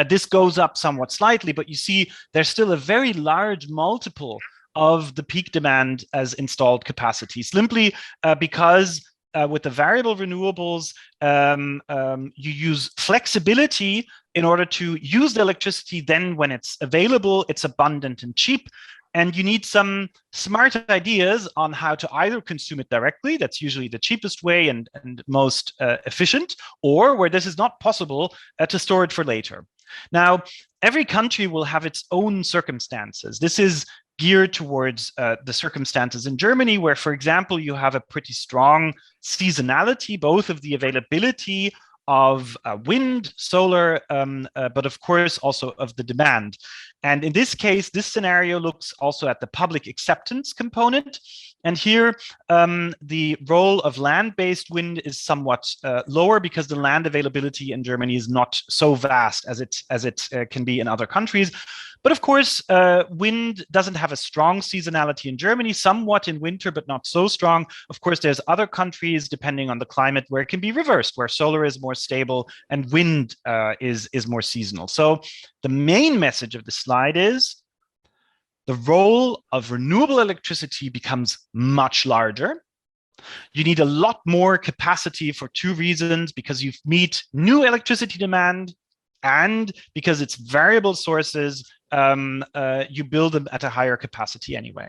This goes up somewhat slightly, but you see there's still a very large multiple of the peak demand as installed capacity, simply because with the variable renewables, you use flexibility in order to use the electricity then when it's available, it's abundant and cheap. And you need some smart ideas on how to either consume it directly, that's usually the cheapest way and most efficient, or where this is not possible, to store it for later. Now, every country will have its own circumstances. This is geared towards the circumstances in Germany, where, for example, you have a pretty strong seasonality, both of the availability of wind, solar, but of course also of the demand. And in this case, this scenario looks also at the public acceptance component. And here, the role of land-based wind is somewhat lower because the land availability in Germany is not so vast as it can be in other countries. But of course, wind doesn't have a strong seasonality in Germany, somewhat in winter, but not so strong. Of course, there's other countries, depending on the climate, where it can be reversed, where solar is more stable and wind is more seasonal. So the main message of the slide is the role of renewable electricity becomes much larger. You need a lot more capacity for two reasons, because you meet new electricity demand and because it's variable sources, you build them at a higher capacity anyway.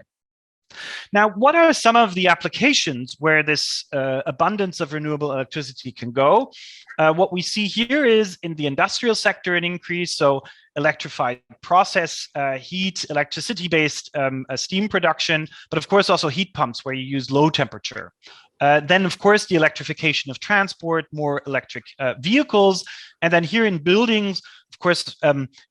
Now, what are some of the applications where this abundance of renewable electricity can go? What we see here is in the industrial sector an increase, so electrified process, heat, electricity-based steam production, but of course also heat pumps where you use low temperature. Then, of course, the electrification of transport, more electric vehicles. And then here in buildings, of course,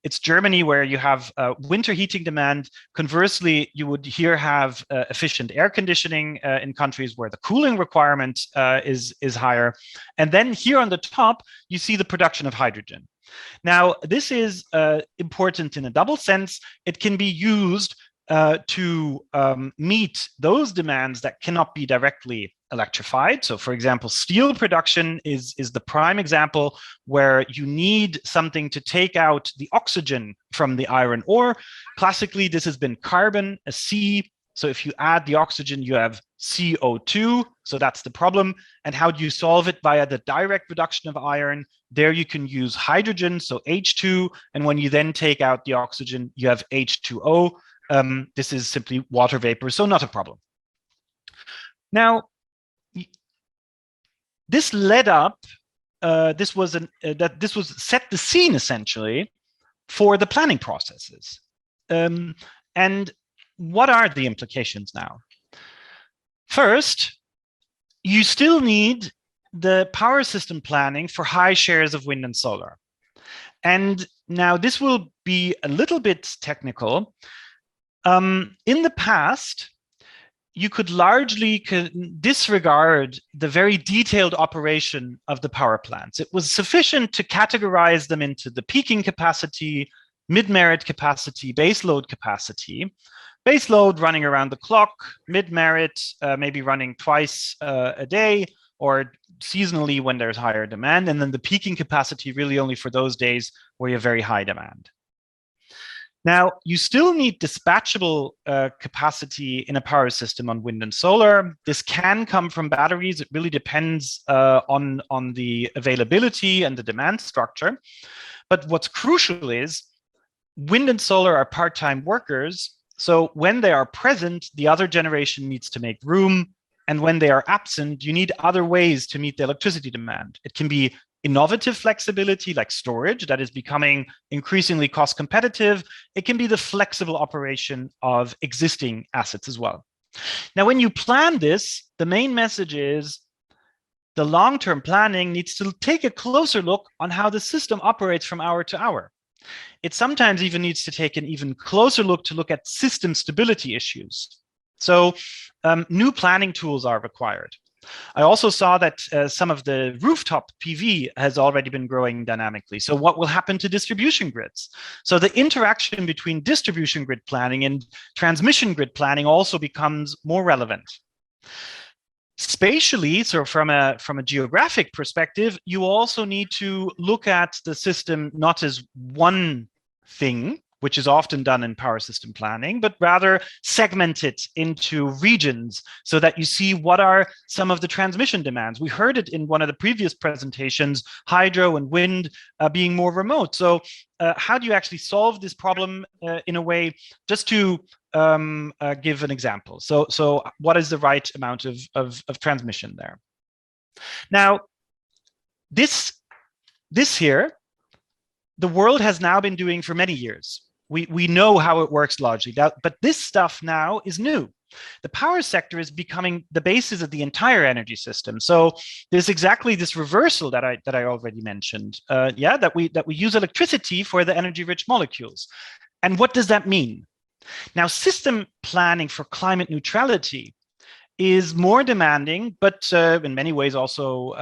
it's Germany where you have winter heating demand. Conversely, you would here have efficient air conditioning in countries where the cooling requirement is higher. And then here on the top, you see the production of hydrogen. Now, this is important in a double sense. It can be used to meet those demands that cannot be directly electrified. So, for example, steel production is the prime example where you need something to take out the oxygen from the iron ore. Classically, this has been carbon, a C. So if you add the oxygen, you have CO2. So that's the problem. And how do you solve it? Via the direct reduction of iron. There you can use hydrogen, so H2. And when you then take out the oxygen, you have H2O. This is simply water vapor, so not a problem. Now, this led up, this was set the scene essentially for the planning processes. And what are the implications now? First, you still need the power system planning for high shares of wind and solar. And now this will be a little bit technical. In the past, you could largely disregard the very detailed operation of the power plants. It was sufficient to categorize them into the peaking capacity, mid-merit capacity, baseload capacity. Baseload running around the clock, mid-merit maybe running twice a day, or seasonally when there's higher demand, and then the peaking capacity really only for those days where you have very high demand. Now, you still need dispatchable capacity in a power system on wind and solar. This can come from batteries. It really depends on the availability and the demand structure. But what's crucial is wind and solar are part-time workers. So when they are present, the other generation needs to make room. And when they are absent, you need other ways to meet the electricity demand. It can be innovative flexibility like storage that is becoming increasingly cost competitive. It can be the flexible operation of existing assets as well. Now, when you plan this, the main message is the long-term planning needs to take a closer look on how the system operates from hour to hour. It sometimes even needs to take an even closer look to look at system stability issues. So new planning tools are required. I also saw that some of the rooftop PV has already been growing dynamically. So what will happen to distribution grids? So the interaction between distribution grid planning and transmission grid planning also becomes more relevant. Spatially, so from a geographic perspective, you also need to look at the system not as one thing, which is often done in power system planning, but rather segment it into regions so that you see what are some of the transmission demands. We heard it in one of the previous presentations, hydro and wind being more remote. So how do you actually solve this problem in a way, just to give an example? So what is the right amount of transmission there? Now, this here, the world has now been doing for many years. We know how it works largely, but this stuff now is new. The power sector is becoming the basis of the entire energy system. So there's exactly this reversal that I already mentioned. That we use electricity for the energy-rich molecules. And what does that mean? Now, system planning for climate neutrality is more demanding, but in many ways also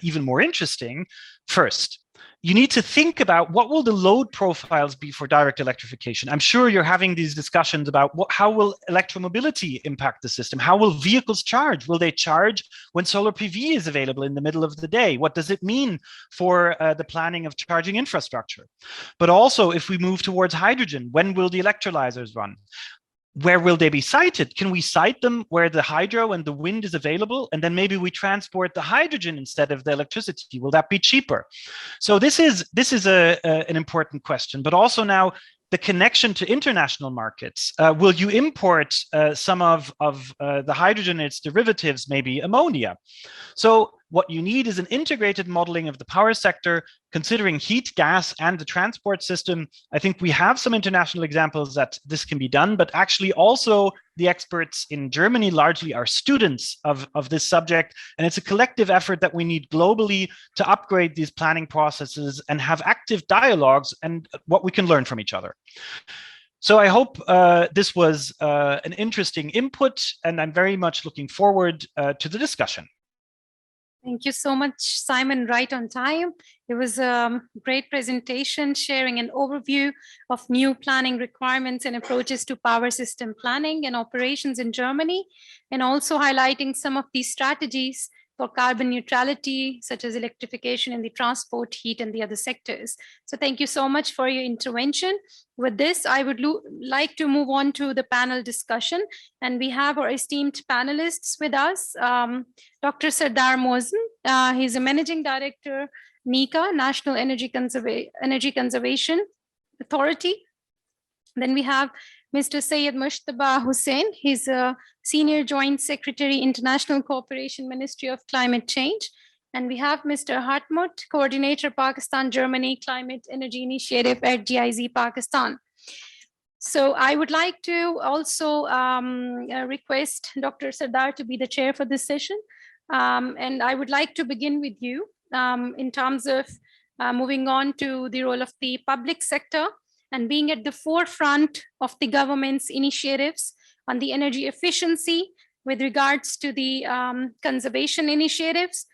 even more interesting. First, you need to think about what will the load profiles be for direct electrification. I'm sure you're having these discussions about how will electromobility impact the system? How will vehicles charge? Will they charge when solar PV is available in the middle of the day? What does it mean for the planning of charging infrastructure? But also, if we move towards hydrogen, when will the electrolyzers run? Where will they be sited? Can we site them where the hydro and the wind is available? And then maybe we transport the hydrogen instead of the electricity. Will that be cheaper? So this is an important question, but also now the connection to international markets. Will you import some of the hydrogen and its derivatives, maybe ammonia? So what you need is an integrated modeling of the power sector, considering heat, gas, and the transport system. I think we have some international examples that this can be done, but actually also the experts in Germany largely are students of this subject. And it's a collective effort that we need globally to upgrade these planning processes and have active dialogues and what we can learn from each other. So I hope this was an interesting input, and I'm very much looking forward to the discussion. Thank you so much, Simon, right on time. It was a great presentation sharing an overview of new planning requirements and approaches to power system planning and operations in Germany, and also highlighting some of these strategies for carbon neutrality, such as electrification in the transport, heat, and the other sectors. So thank you so much for your intervention. With this, I would like to move on to the panel discussion. And we have our esteemed panelists with us. Dr. Sardar Mohsen, he's a Managing Director, NECA, National Energy Conservation Authority. Then we have Mr. Syed Mujtaba Hussain. He's a Senior Joint Secretary, International Cooperation, Ministry of Climate Change. And we have Mr. Hartmut, Coordinator, Pakistan, Germany, Climate Energy Initiative at GIZ, Pakistan. So I would like to also request Dr. Sardar to be the chair for this session. And I would like to begin with you in terms of moving on to the role of the public sector and being at the forefront of the government's initiatives on the energy efficiency with regards to the conservation initiatives.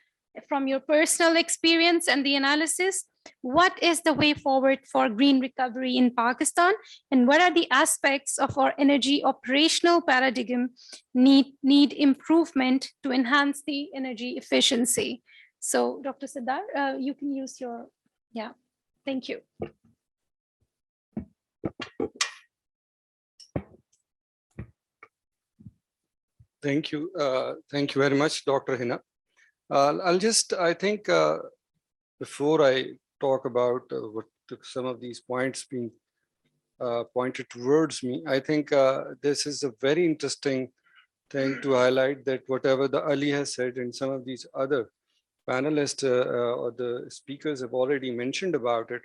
From your personal experience and the analysis, what is the way forward for green recovery in Pakistan? And what are the aspects of our energy operational paradigm need improvement to enhance the energy efficiency? So Dr. Sardar, you can use your, thank you. Thank you. Thank you very much, Dr. Hina. I think before I talk about what some of these points being pointed towards me, I think this is a very interesting thing to highlight, that whatever the Ali has said and some of these other panelists or the speakers have already mentioned about it,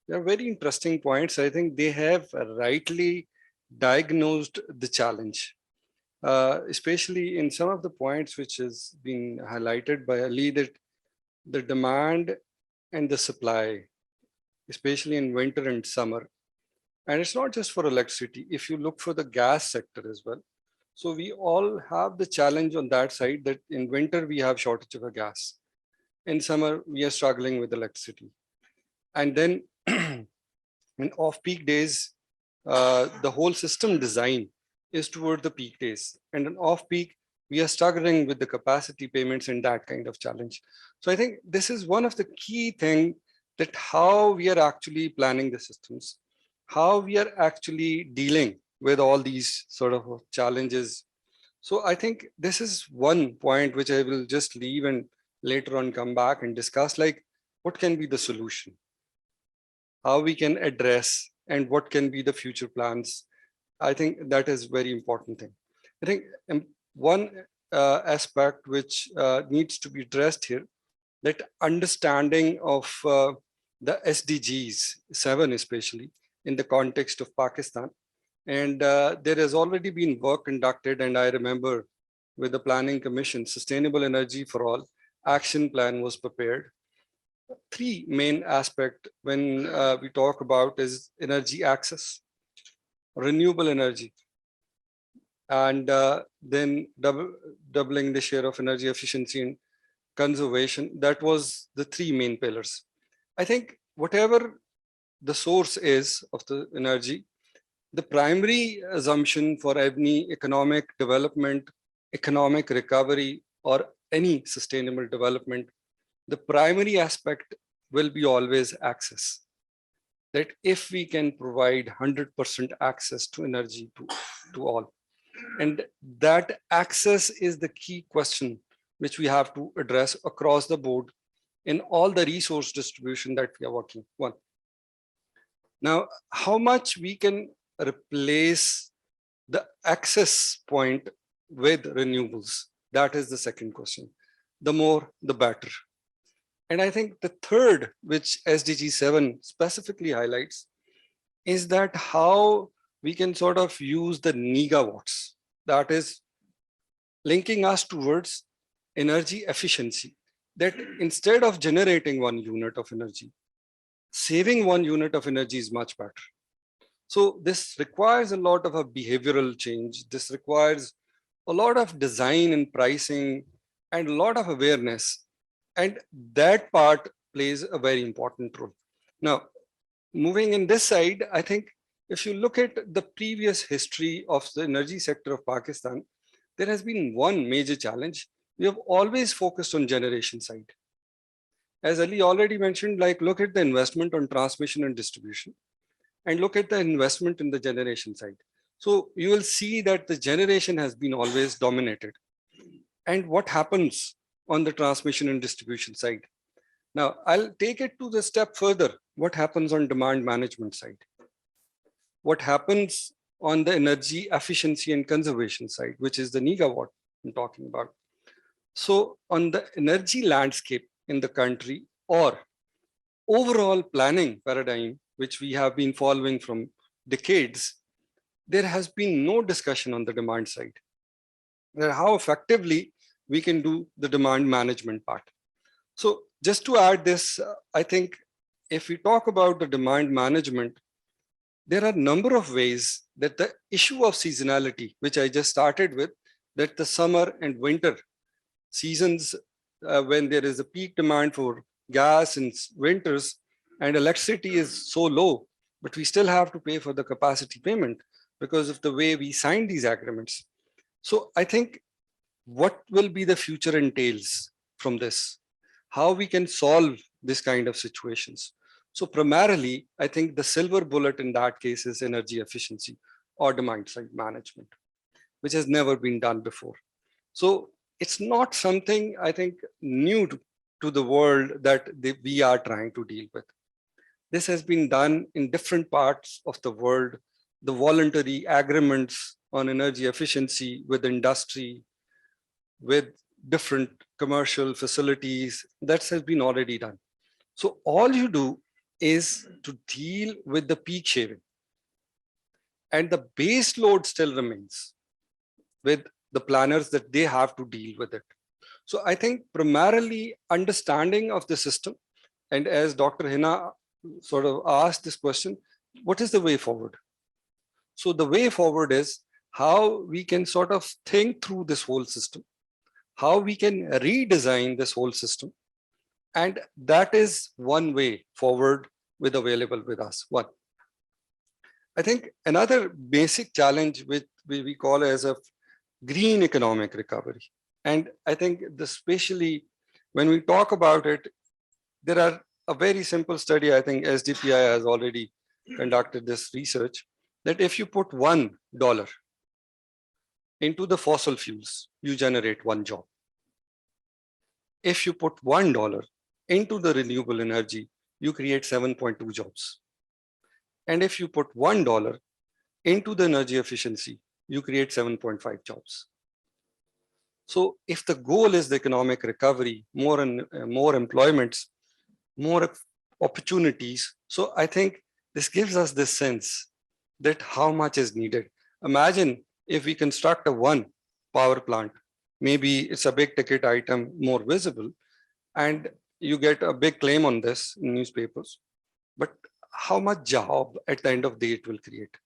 they are very interesting points. I think they have rightly diagnosed the challenge. especially in some of the points which has been highlighted by Ali, that the demand and the supply, especially in winter and summer. And it's not just for electricity. If you look for the gas sector as well. So we all have the challenge on that side that in winter we have shortage of a gas. In summer, we are struggling with electricity. And then in off-peak days, the whole system design is toward the peak days. And in off-peak, we are struggling with the capacity payments and that kind of challenge. So I think this is one of the key things, that how we are actually planning the systems, how we are actually dealing with all these sort of challenges. So I think this is one point which I will just leave and later on come back and discuss, like what can be the solution, how we can address, and what can be the future plans. I think that is very important thing. I think one aspect which needs to be addressed here, that understanding of the SDGs7 especially in the context of Pakistan. And there has already been work conducted, and I remember with the Planning Commission, Sustainable Energy for All action plan was prepared. Three main aspects when we talk about is energy access, renewable energy, and then doubling the share of energy efficiency and conservation. That was the three main pillars. I think whatever the source is of the energy, the primary assumption for any economic development, economic recovery, or any sustainable development, the primary aspect will be always access. That if we can provide 100% access to energy to all, and that access is the key question which we have to address across the board in all the resource distribution that we are working on. Now, how much we can replace the access point with renewables? That is the second question. The more, the better. And I think the third, which SDG7 specifically highlights, is that how we can sort of use the gigawatts, that is linking us towards energy efficiency, that instead of generating 1 unit of energy, saving 1 unit of energy is much better. So this requires a lot of a behavioral change. This requires a lot of design and pricing and a lot of awareness. And that part plays a very important role. Now, moving in this side, I think if you look at the previous history of the energy sector of Pakistan, there has been one major challenge. We have always focused on generation side. As Ali already mentioned, like look at the investment on transmission and distribution and look at the investment in the generation side. So you will see that the generation has been always dominated. And what happens on the transmission and distribution side? Now, I'll take it to the step further. What happens on demand management side? What happens on the energy efficiency and conservation side, which is the gigawatt I'm talking about? So on the energy landscape in the country or overall planning paradigm, which we have been following from decades, there has been no discussion on the demand side. How effectively we can do the demand management part. So just to add this, I think if we talk about the demand management, there are a number of ways that the issue of seasonality, which I just started with, that the summer and winter seasons, when there is a peak demand for gas in winters and electricity is so low, but we still have to pay for the capacity payment because of the way we signed these agreements. So I think what will be the future entails from this, how we can solve this kind of situations. So primarily, I think the silver bullet in that case is energy efficiency or demand side management, which has never been done before. So it's not something I think new to the world that we are trying to deal with. This has been done in different parts of the world, the voluntary agreements on energy efficiency with industry, with different commercial facilities, that has been already done. So all you do is to deal with the peak shaving and the base load still remains. with the planners that they have to deal with it. So I think primarily understanding of the system, and as Dr. Hina sort of asked this question, what is the way forward? So the way forward is how we can sort of think through this whole system, how we can redesign this whole system. And that is one way forward with available with us. One. I think another basic challenge which we call as a green economic recovery. And I think especially when we talk about it, there are a very simple study. I think SDPI has already conducted this research that if you put $1 into the fossil fuels, you generate 1 job. If you put $1 into the renewable energy, you create 7.2 jobs. And if you put $1 into the energy efficiency, you create 7.5 jobs. So if the goal is the economic recovery, more employments, more opportunities. So I think this gives us this sense that how much is needed. Imagine if we construct a 1 power plant, maybe it's a big ticket item, more visible, and you get a big claim on this in newspapers. But how much job at the end of the day it will create?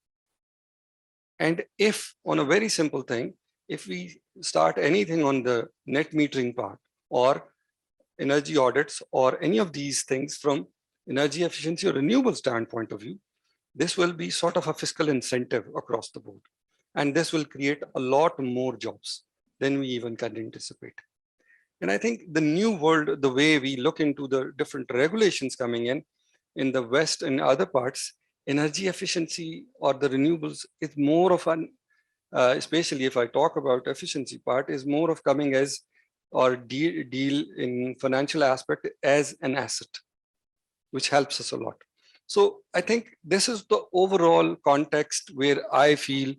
And if on a very simple thing, if we start anything on the net metering part or energy audits or any of these things from energy efficiency or renewable standpoint of view, this will be sort of a fiscal incentive across the board. And this will create a lot more jobs than we even can anticipate. And I think the new world, the way we look into the different regulations coming in the West and other parts, energy efficiency or the renewables is more of an, especially if I talk about efficiency part, is more of coming as or deal in financial aspect as an asset, which helps us a lot. So I think this is the overall context where I feel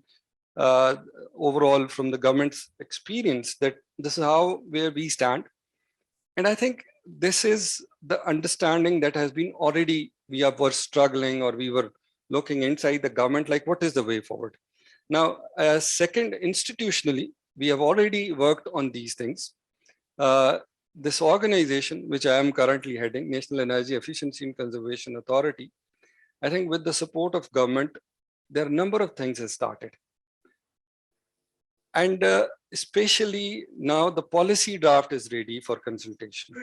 overall from the government's experience that this is where we stand. And I think this is the understanding that has been already, were struggling or we were looking inside the government, like what is the way forward? Now, second, institutionally, we have already worked on these things. This organization, which I am currently heading, National Energy Efficiency and Conservation Authority, I think with the support of government, there are a number of things that started. And especially now the policy draft is ready for consultation.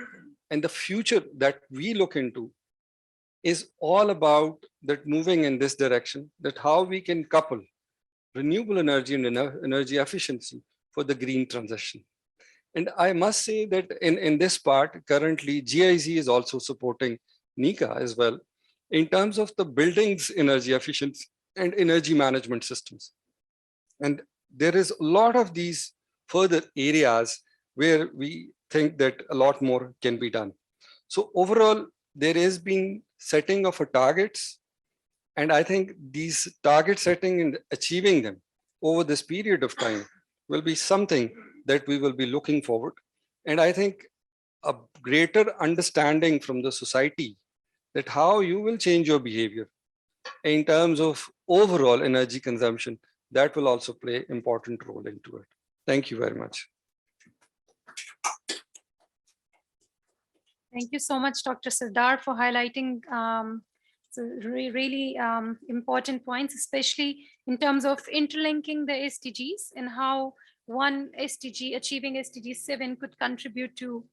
And the future that we look into is all about that moving in this direction, that how we can couple renewable energy and energy efficiency for the green transition. And I must say that in this part, currently GIZ is also supporting NICA as well, in terms of the buildings energy efficiency and energy management systems. And there is a lot of these further areas where we think that a lot more can be done. So overall, there has been setting of targets. And I think these target setting and achieving them over this period of time will be something that we will be looking forward. And I think a greater understanding from the society that how you will change your behavior in terms of overall energy consumption, that will also play an important role into it. Thank you very much. Thank you so much, Dr. Sardar, for highlighting really important points, especially in terms of interlinking the SDGs and how one SDG, achieving SDG7 could contribute to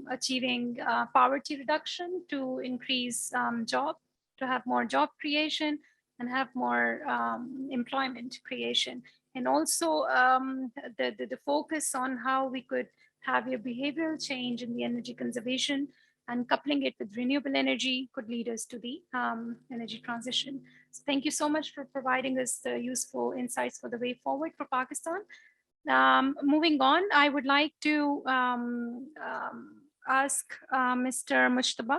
achieving poverty reduction, to increase job, to have more job creation and have more employment creation. And also the focus on how we could have a behavioral change in the energy conservation and coupling it with renewable energy could lead us to the energy transition. So thank you so much for providing us the useful insights for the way forward for Pakistan. Moving on, I would like to ask Mr. Mujtaba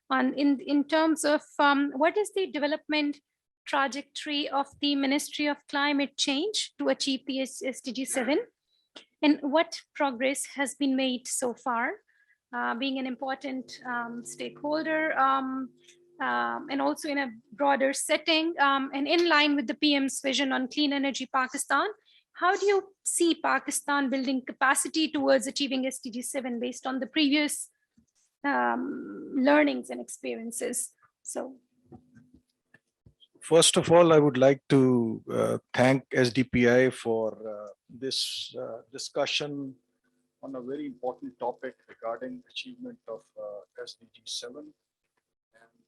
on in terms of what is the development trajectory of the Ministry of Climate Change to achieve the SDG7, and what progress has been made so far, being an important stakeholder, and also in a broader setting, and in line with the PM's vision on clean energy Pakistan. how do you see Pakistan building capacity towards achieving SDG7 based on the previous learnings and experiences? So, first of all, I would like to thank SDPI for this discussion on a very important topic regarding achievement of SDG7. And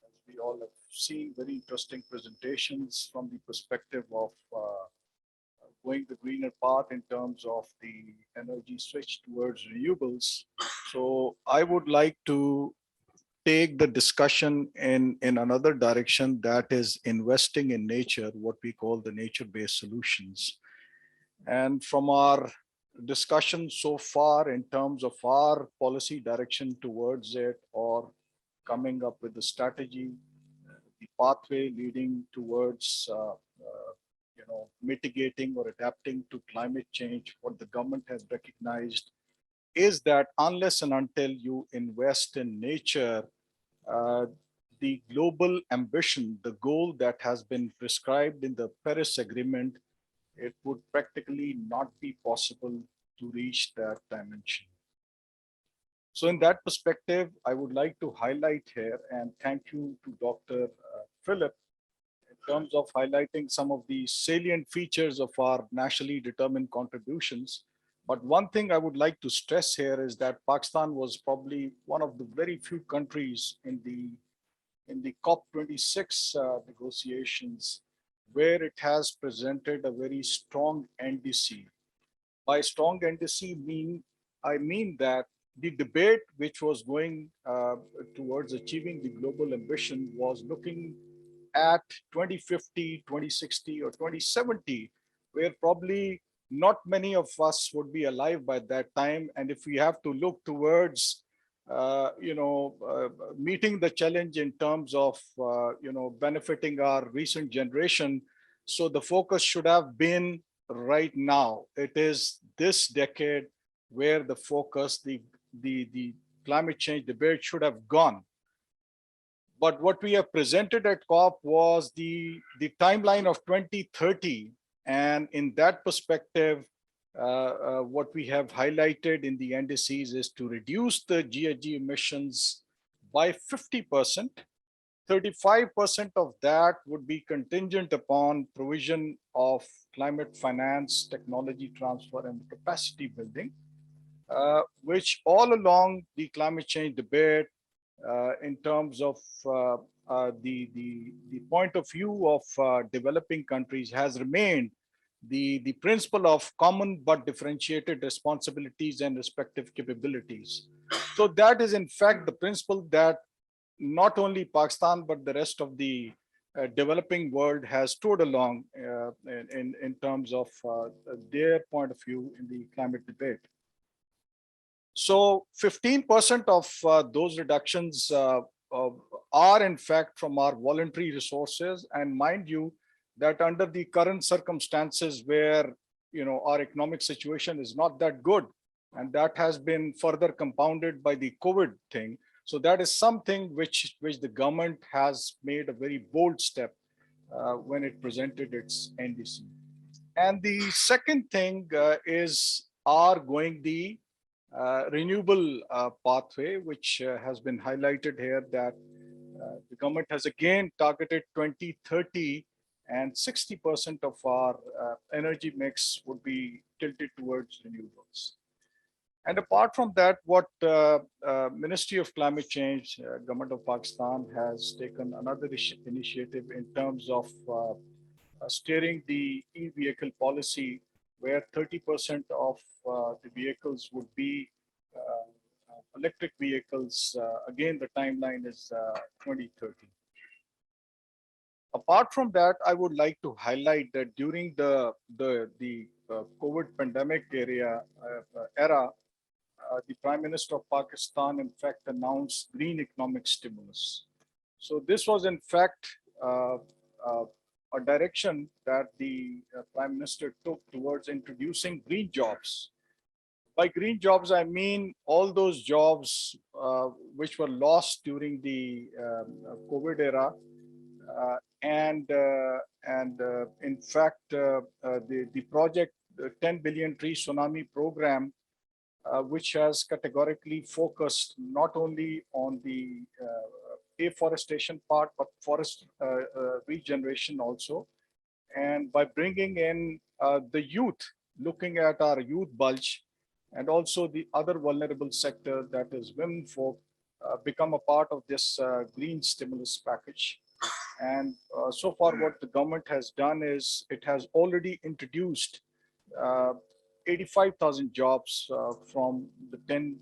as we all have seen, very interesting presentations from the perspective of going the greener path in terms of the energy switch towards renewables. So I would like to take the discussion in another direction, that is investing in nature, what we call the nature-based solutions. And from our discussion so far in terms of our policy direction towards it, or coming up with the strategy, the pathway leading towards mitigating or adapting to climate change, what the government has recognized is that unless and until you invest in nature, the global ambition, the goal that has been prescribed in the Paris Agreement, it would practically not be possible to reach that dimension. So in that perspective, I would like to highlight here, and thank you to Dr. Philipp, in terms of highlighting some of the salient features of our nationally determined contributions. But one thing I would like to stress here is that Pakistan was probably one of the very few countries in the COP26 negotiations where it has presented a very strong NDC. By strong NDC, I mean that the debate which was going towards achieving the global ambition was looking at 2050, 2060, or 2070, where probably not many of us would be alive by that time. And if we have to look towards, meeting the challenge in terms of, benefiting our recent generation, so the focus should have been right now. It is this decade where the focus, the climate change debate should have gone. But what we have presented at COP was the timeline of 2030. And in that perspective, what we have highlighted in the NDCs is to reduce the GHG emissions by 50%. 35% of that would be contingent upon provision of climate finance, technology transfer, and capacity building, which all along the climate change debate, in terms of the point of view of developing countries, has remained the principle of common but differentiated responsibilities and respective capabilities. So that is in fact the principle that not only Pakistan but the rest of the developing world has stood along in terms of their point of view in the climate debate. So 15% of those reductions are in fact from our voluntary resources. And mind you, that under the current circumstances where our economic situation is not that good, and that has been further compounded by the COVID thing. So that is something which the government has made a very bold step when it presented its NDC. And the second thing is going the renewable pathway, which has been highlighted here, that the government has again targeted 2030 and 60% of our energy mix would be tilted towards renewables. And apart from that, what Ministry of Climate Change, Government of Pakistan has taken another initiative in terms of steering the e-vehicle policy, where 30% of the vehicles would be electric vehicles. Again, the timeline is 2030. Apart from that, I would like to highlight that during the COVID pandemic era, the Prime Minister of Pakistan, in fact, announced green economic stimulus. So this was, in fact, a direction that the Prime Minister took towards introducing green jobs. By green jobs, I mean all those jobs which were lost during the COVID era, and in fact, the project, the 10 billion tree tsunami program, which has categorically focused not only on the afforestation part, but forest regeneration also. And by bringing in the youth, looking at our youth bulge, and also the other vulnerable sector, that is women folk, become a part of this green stimulus package. And so far what the government has done is it has already introduced 85,000 jobs from the 10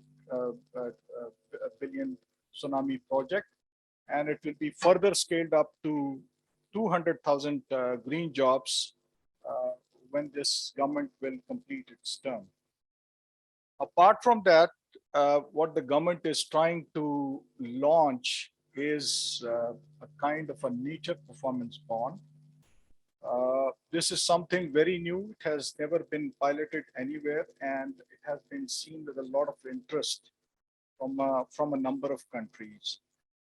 billion tsunami project. And it will be further scaled up to 200,000 green jobs when this government will complete its term. Apart from that, what the government is trying to launch is a kind of a nature performance bond. This is something very new. It has never been piloted anywhere, and it has been seen with a lot of interest from a number of countries.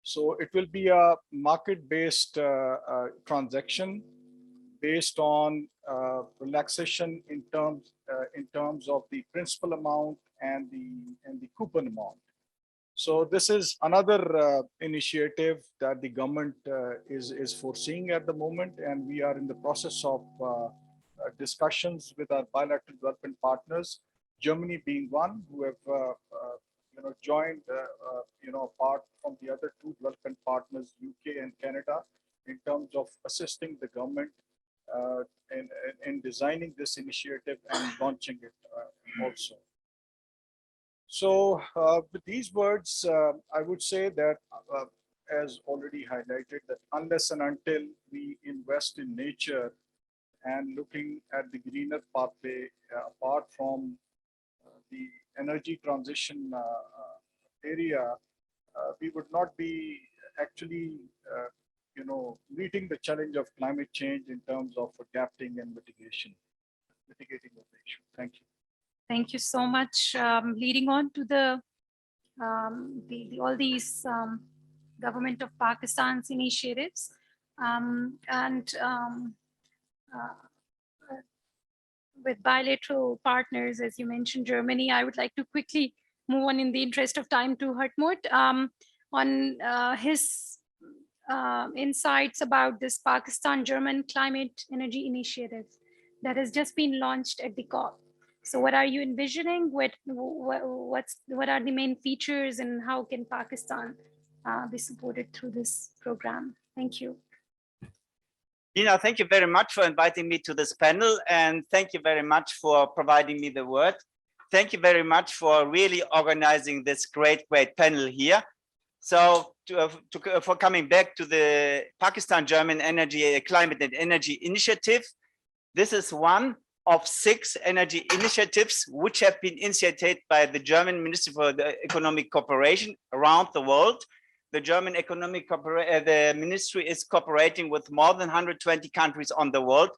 So it will be a market-based transaction based on relaxation in terms of the principal amount and the coupon amount. So this is another initiative that the government is foreseeing at the moment, and we are in the process of discussions with our bilateral development partners, Germany being one, who have joined apart from the other two development partners, UK and Canada, in terms of assisting the government in designing this initiative and launching it also. So with these words, I would say that, as already highlighted, that unless and until we invest in nature and looking at the greener pathway, apart from the energy transition area, we would not be actually, meeting the challenge of climate change in terms of adapting and mitigating of the issue. Thank you. Thank you so much. Leading on to the all these government of Pakistan's initiatives with bilateral partners, as you mentioned, Germany, I would like to quickly move on in the interest of time to Hartmut on his insights about this Pakistan-German Climate Energy Initiative that has just been launched at the COP. So what are you envisioning? What are the main features, and how can Pakistan be supported through this program? Thank you. Hina, thank you very much for inviting me to this panel, and thank you very much for providing me the word. Thank you very much for really organizing this great panel here. So for coming back to the Pakistan-German Climate and Energy Initiative, this is one of 6 energy initiatives which have been initiated by the German Ministry for the Economic Cooperation around the world. The German the ministry is cooperating with more than 120 countries on the world.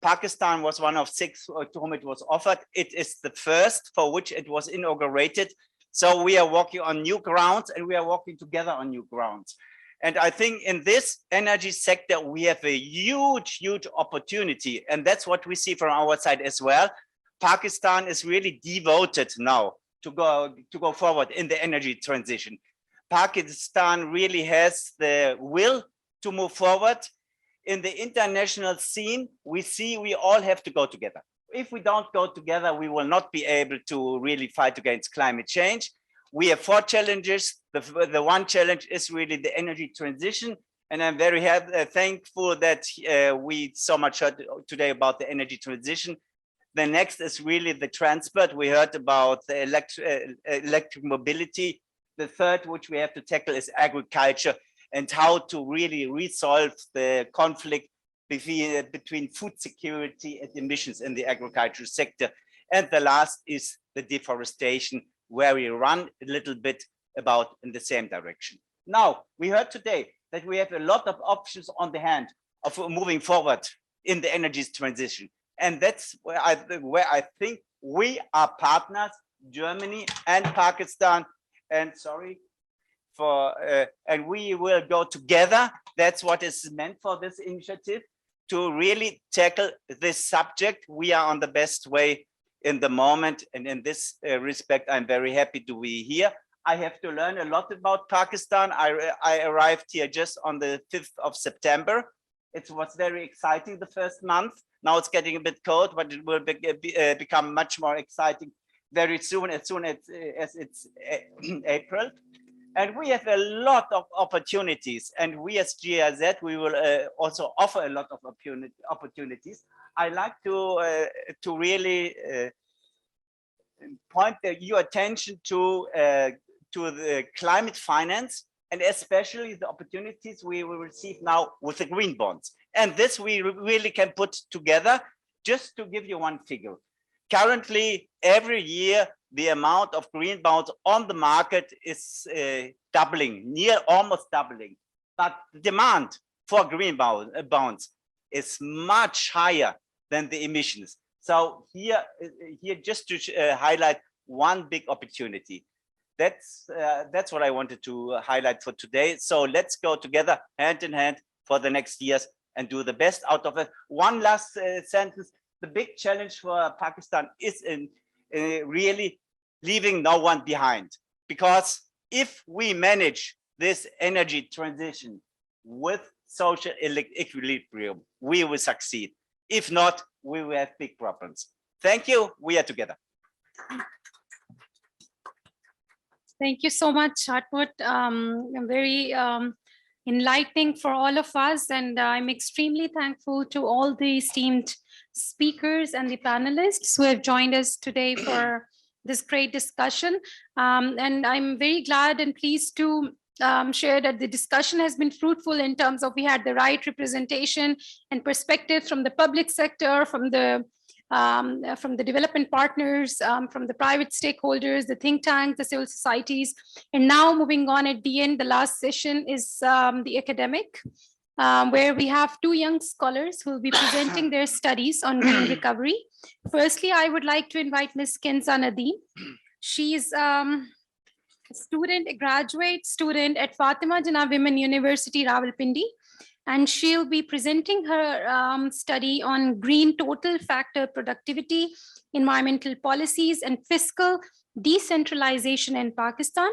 Pakistan was one of 6 to whom it was offered. It is the first for which it was inaugurated. So we are walking on new grounds, and we are walking together on new grounds. And I think in this energy sector, we have a huge opportunity. And that's what we see from our side as well. Pakistan is really devoted now to go forward in the energy transition. Pakistan really has the will to move forward. In the international scene, we see we all have to go together. If we don't go together, we will not be able to really fight against climate change. We have 4 challenges. The one challenge is really the energy transition. And I'm very thankful that we so much heard today about the energy transition. The next is really the transport. We heard about the electric mobility. The third, which we have to tackle, is agriculture and how to really resolve the conflict between food security and emissions in the agricultural sector. And the last is the deforestation, where we run a little bit about in the same direction. Now, we heard today that we have a lot of options on the hand of moving forward in the energy transition. And that's where I think we are partners, Germany and Pakistan. And sorry, and we will go together. That's what is meant for this initiative, to really tackle this subject. We are on the best way in the moment. And in this respect, I'm very happy to be here. I have to learn a lot about Pakistan. I arrived here just on the 5th of September. It was very exciting the first month. Now it's getting a bit cold, but it will become much more exciting very soon as it's April. And we have a lot of opportunities. And we as GIZ, we will also offer a lot of opportunities. I like to really point your attention to the climate finance, and especially the opportunities we will receive now with the green bonds. And this we really can put together. Just to give you one figure. Currently, every year, the amount of green bonds on the market is doubling, almost doubling. But the demand for green bonds is much higher than the emissions. So here just to highlight one big opportunity. That's what I wanted to highlight for today. So let's go together hand in hand for the next years and do the best out of it. One last sentence. The big challenge for Pakistan is in really leaving no one behind. Because if we manage this energy transition with social equilibrium, we will succeed. If not, we will have big problems. Thank you. We are together. Thank you so much, Hartmut. Very enlightening for all of us. And I'm extremely thankful to all the esteemed speakers and the panelists who have joined us today for this great discussion. And I'm very glad and pleased to share that the discussion has been fruitful in terms of we had the right representation and perspective from the public sector, from the development partners, from the private stakeholders, the think tanks, the civil societies. And now moving on at the end, the last session is the academic, where we have two young scholars who will be presenting their studies on green recovery. Firstly, I would like to invite Ms. Kinza Nadeem. She's a graduate student at Fatima Jinnah Women University, Rawalpindi. And she'll be presenting her study on green total factor productivity, environmental policies, and fiscal decentralization in Pakistan.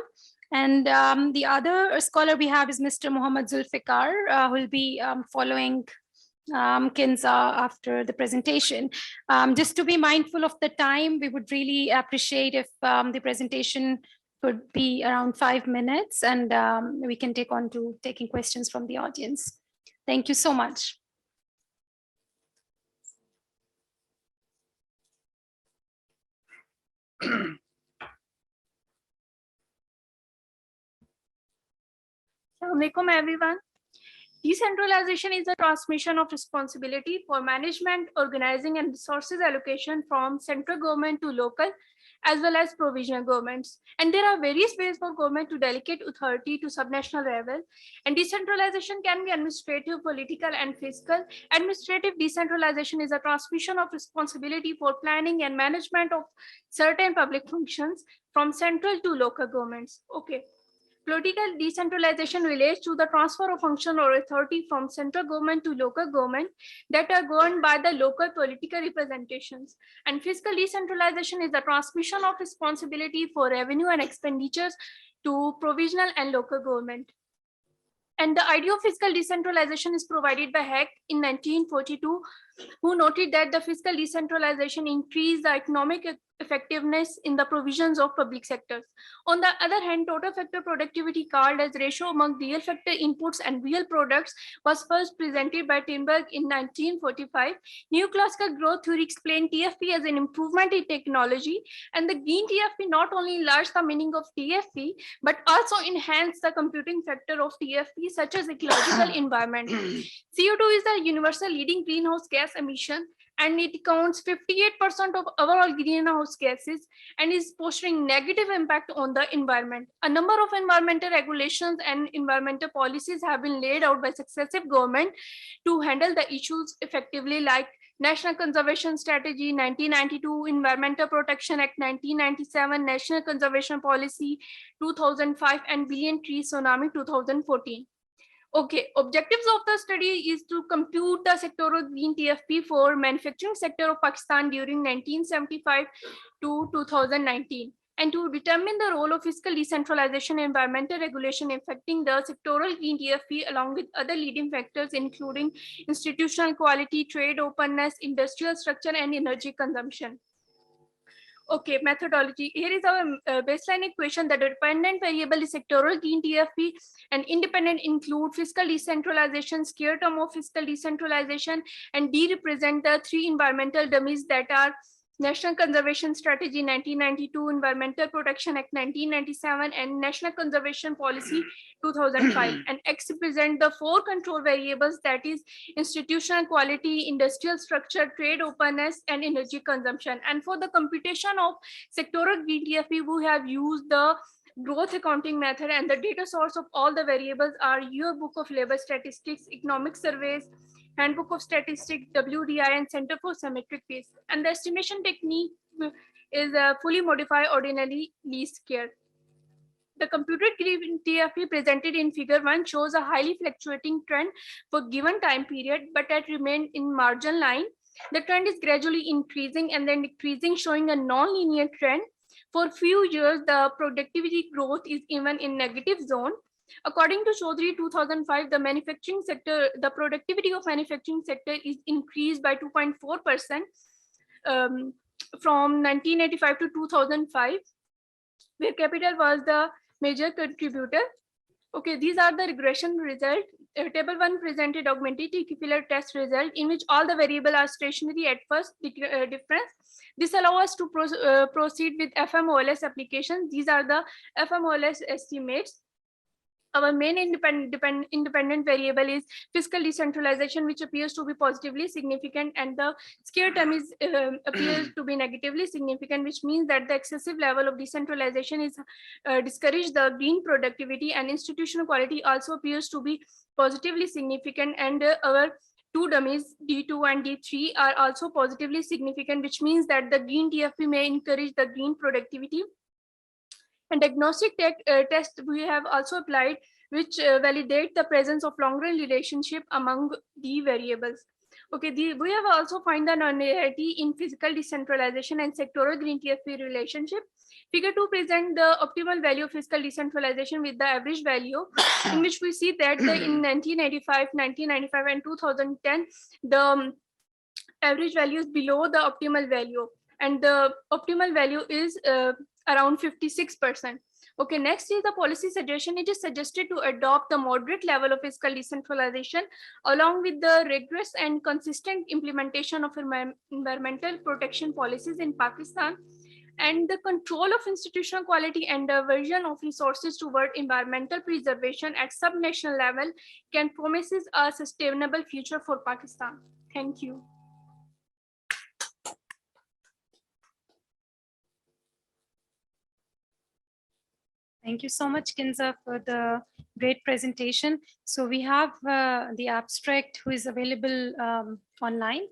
And the other scholar we have is Mr. Muhammad Zulfiqar, who will be following Kinza after the presentation. Just to be mindful of the time, we would really appreciate if the presentation could be around 5 minutes, and we can take on to taking questions from the audience. Thank you so much. Assalamu alaikum, everyone. Decentralization is the transmission of responsibility for management, organizing, and resources allocation from central government to local, as well as provisional governments. And there are various ways for government to delegate authority to subnational level. And decentralization can be administrative, political, and fiscal. Administrative decentralization is a transmission of responsibility for planning and management of certain public functions from central to local governments. Okay. Political decentralization relates to the transfer of function or authority from central government to local government that are governed by the local political representations. And fiscal decentralization is the transmission of responsibility for revenue and expenditures to provisional and local government. And the idea of fiscal decentralization is provided by Heck in 1942, who noted that the fiscal decentralization increased the economic effectiveness in the provisions of public sectors. On the other hand, total factor productivity, called as ratio among real factor inputs and real products, was first presented by Tinberg in 1945. Neoclassical growth theory explained TFP as an improvement in technology, and the green TFP not only enlarged the meaning of TFP, but also enhanced the computing factor of TFP, such as ecological environment. CO2 is the universal leading greenhouse gas emission, and it accounts 58% of overall greenhouse gases and is fostering negative impact on the environment. A number of environmental regulations and environmental policies have been laid out by successive governments to handle the issues effectively, like National Conservation Strategy 1992, Environmental Protection Act 1997, National Conservation Policy 2005, and Billion Tree Tsunami 2014. Okay, objectives of the study is to compute the sectoral green TFP for manufacturing sector of Pakistan during 1975 to 2019, and to determine the role of fiscal decentralization and environmental regulation affecting the sectoral green TFP along with other leading factors including institutional quality, trade openness, industrial structure, and energy consumption. Okay, methodology. Here is our baseline equation. The dependent variable is sectoral green TFP, and independent include fiscal decentralization, square term of fiscal decentralization, and D represent the three environmental dummies that are National Conservation Strategy 1992, Environmental Protection Act 1997, and National Conservation Policy 2005. And X represent the four control variables, that is institutional quality, industrial structure, trade openness, and energy consumption. And for the computation of sectoral green TFP, we have used the growth accounting method, and the data source of all the variables are your Book of Labor Statistics, Economic Surveys, Handbook of Statistics, WDI, and Center for Symmetric Peace. And the estimation technique is a fully modified ordinary least square. The computed green TFP presented in figure 1 shows a highly fluctuating trend for given time period, but it remained in margin line. The trend is gradually increasing and then decreasing, showing a non-linear trend. For few years, the productivity growth is even in negative zone. According to Chaudhary 2005, the manufacturing sector, the productivity of manufacturing sector is increased by 2.4% from 1985 to 2005, where capital was the major contributor. Okay, these are the regression result. Table 1 presented augmented equivalent test result in which all the variables are stationary at first difference. This allows us to proceed with FMOLS applications. These are the FMOLS estimates. Our main independent variable is fiscal decentralization, which appears to be positively significant, and the square term is appears to be negatively significant, which means that the excessive level of decentralization is discourage the green productivity, and institutional quality also appears to be positively significant, and our two dummies D2 and D3 are also positively significant, which means that the green TFP may encourage the green productivity. And diagnostic test we have also applied, which validate the presence of long-run relationship among the variables. Okay, we have also found the nonlinearity in physical decentralization and sectoral green TFP relationship. Figure 2 present the optimal value of fiscal decentralization with the average value, in which we see that in 1985, 1995, and 2010, the average value is below the optimal value, and the optimal value is around 56%. Okay, next is the policy suggestion. It is suggested to adopt the moderate level of fiscal decentralization along with the rigorous and consistent implementation of environmental protection policies in Pakistan, and the control of institutional quality and diversion of resources toward environmental preservation at sub-national level can promises a sustainable future for Pakistan. Thank you. Thank you so much, Kinza, for the great presentation. So we have the abstract who is available online,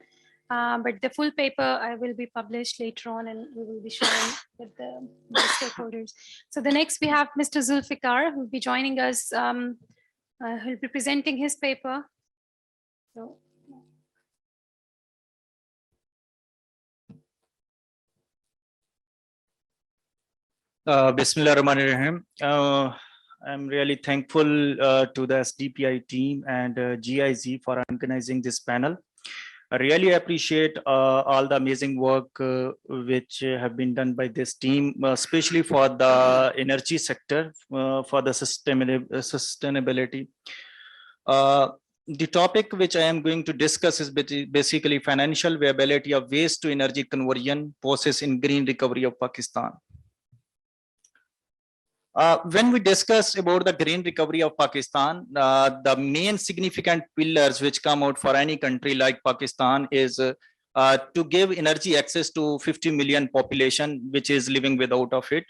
but the full paper I will be published later on, and we will be sharing with the stakeholders. So the next we have Mr. Zulfiqar, who will be joining us. He'll be presenting his paper. So. Bismillahirrahmanirrahim. I'm really thankful to the SDPI team and GIZ for organizing this panel. I really appreciate all the amazing work which have been done by this team, especially for the energy sector, for the sustainability. The topic which I am going to discuss is basically financial viability of waste to energy conversion process in green recovery of Pakistan. When we discuss about the green recovery of Pakistan, the main significant pillars which come out for any country like Pakistan is to give energy access to 50 million population, which is living without of it.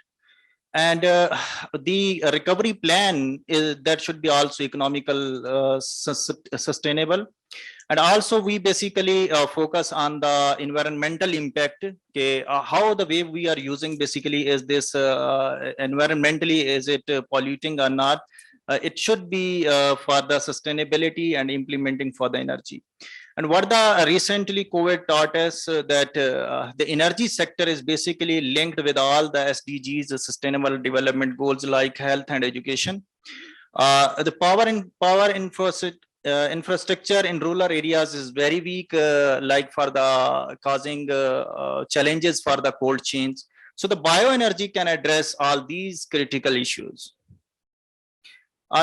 And the recovery plan is that should be also economical, sustainable. And also we basically focus on the environmental impact. Okay, how the way we are using basically is this environmentally, is it polluting or not? It should be for the sustainability and implementing for the energy. And what the recently COVID taught us that the energy sector is basically linked with all the SDGs, the sustainable development goals like health and education. The power infrastructure in rural areas is very weak, like for the causing challenges for the cold chains. So the bioenergy can address all these critical issues.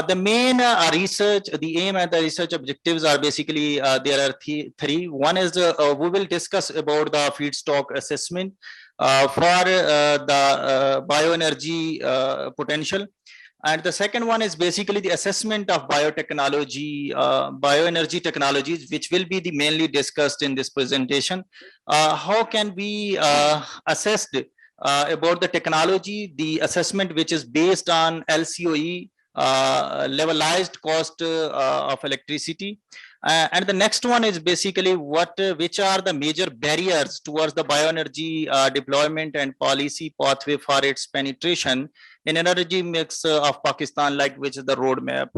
The main research, the aim and the research objectives are basically, there are three. One is we will discuss about the feedstock assessment for the bioenergy potential. And the second one is basically the assessment of biotechnology, bioenergy technologies, which will be the mainly discussed in this presentation. How can we assess about the technology, the assessment which is based on LCOE, levelized cost of electricity. And the next one is basically which are the major barriers towards the bioenergy deployment and policy pathway for its penetration in energy mix of Pakistan, like which is the roadmap.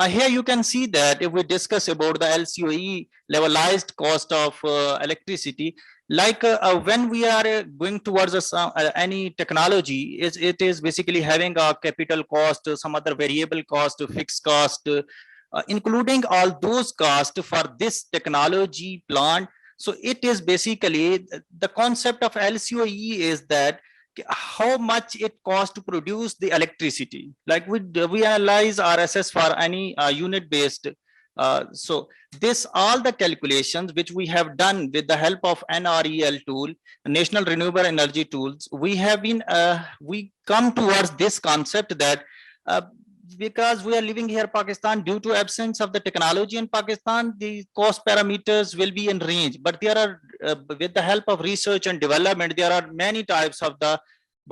Here you can see that if we discuss about the LCOE levelized cost of electricity, like when we are going towards any technology, it is basically having a capital cost, some other variable cost, fixed cost, including all those costs for this technology plant. So it is basically the concept of LCOE is that how much it costs to produce the electricity. Like we analyze or assess for any unit based. So this all the calculations which we have done with the help of NREL tool, National Renewable Energy Tools, we have been we come towards this concept that because we are living here Pakistan, due to absence of the technology in Pakistan, the cost parameters will be in range. But there are with the help of research and development, there are many types of the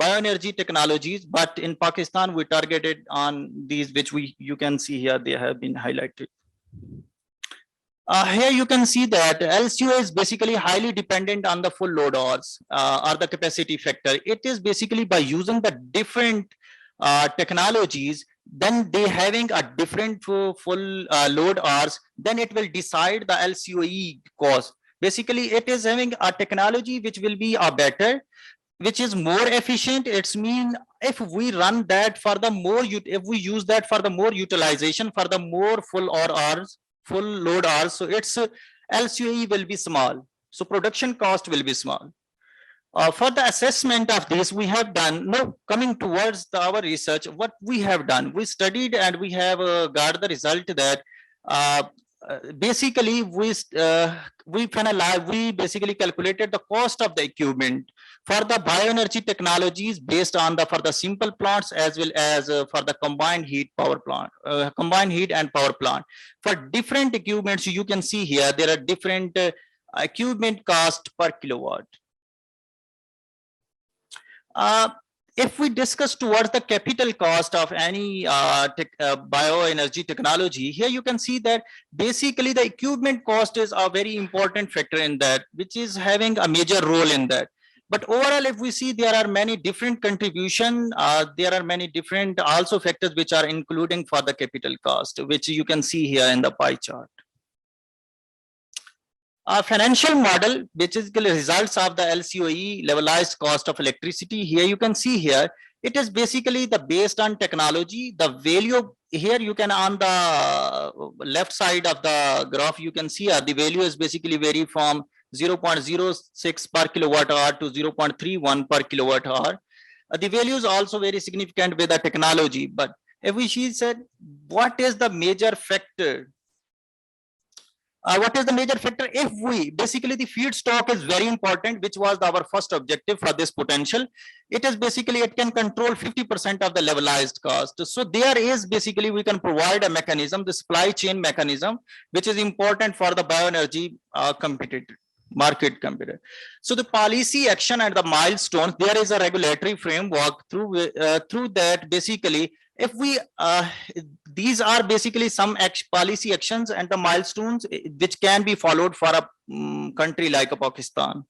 bioenergy technologies, but in Pakistan we targeted on these which you can see here, they have been highlighted. Here you can see that LCO is basically highly dependent on the full load hours or the capacity factor. It is basically by using the different technologies, then they having a different full load hours, then it will decide the LCOE cost. Basically, it is having a technology which will be a better, which is more efficient. It's mean if we run that for the more, if we use that for the more utilization, for the more full load hours, so its LCOE will be small. So production cost will be small. For the assessment of this, we have done, now coming towards our research, what we have done, we studied and we have got the result that basically we basically calculated the cost of the equipment for the bioenergy technologies based on for the simple plants as well as for the combined heat power plant, combined heat and power plant. For different equipments, you can see here there are different equipment cost per kilowatt. If we discuss towards the capital cost of any bioenergy technology, here you can see that basically the equipment cost is a very important factor in that, which is having a major role in that. But overall, if we see, there are many different contributions, there are many different also factors which are including for the capital cost, which you can see here in the pie chart. A financial model, which is the results of the LCOE levelized cost of electricity. Here you can see here, it is basically the based on technology, the value here you can on the left side of the graph, you can see the value is basically vary from 0.06 per kilowatt hour to 0.31 per kilowatt hour. The value is also very significant with the technology, but if we said, what is the major factor? What is the major factor? If we basically the feedstock is very important, which was our first objective for this potential. It is basically it can control 50% of the levelized cost. So there is basically we can provide a mechanism, the supply chain mechanism, which is important for the bioenergy market competitor. So the policy action and the milestones, there is a regulatory framework through that basically if we these are basically some policy actions and the milestones which can be followed for a country like Pakistan.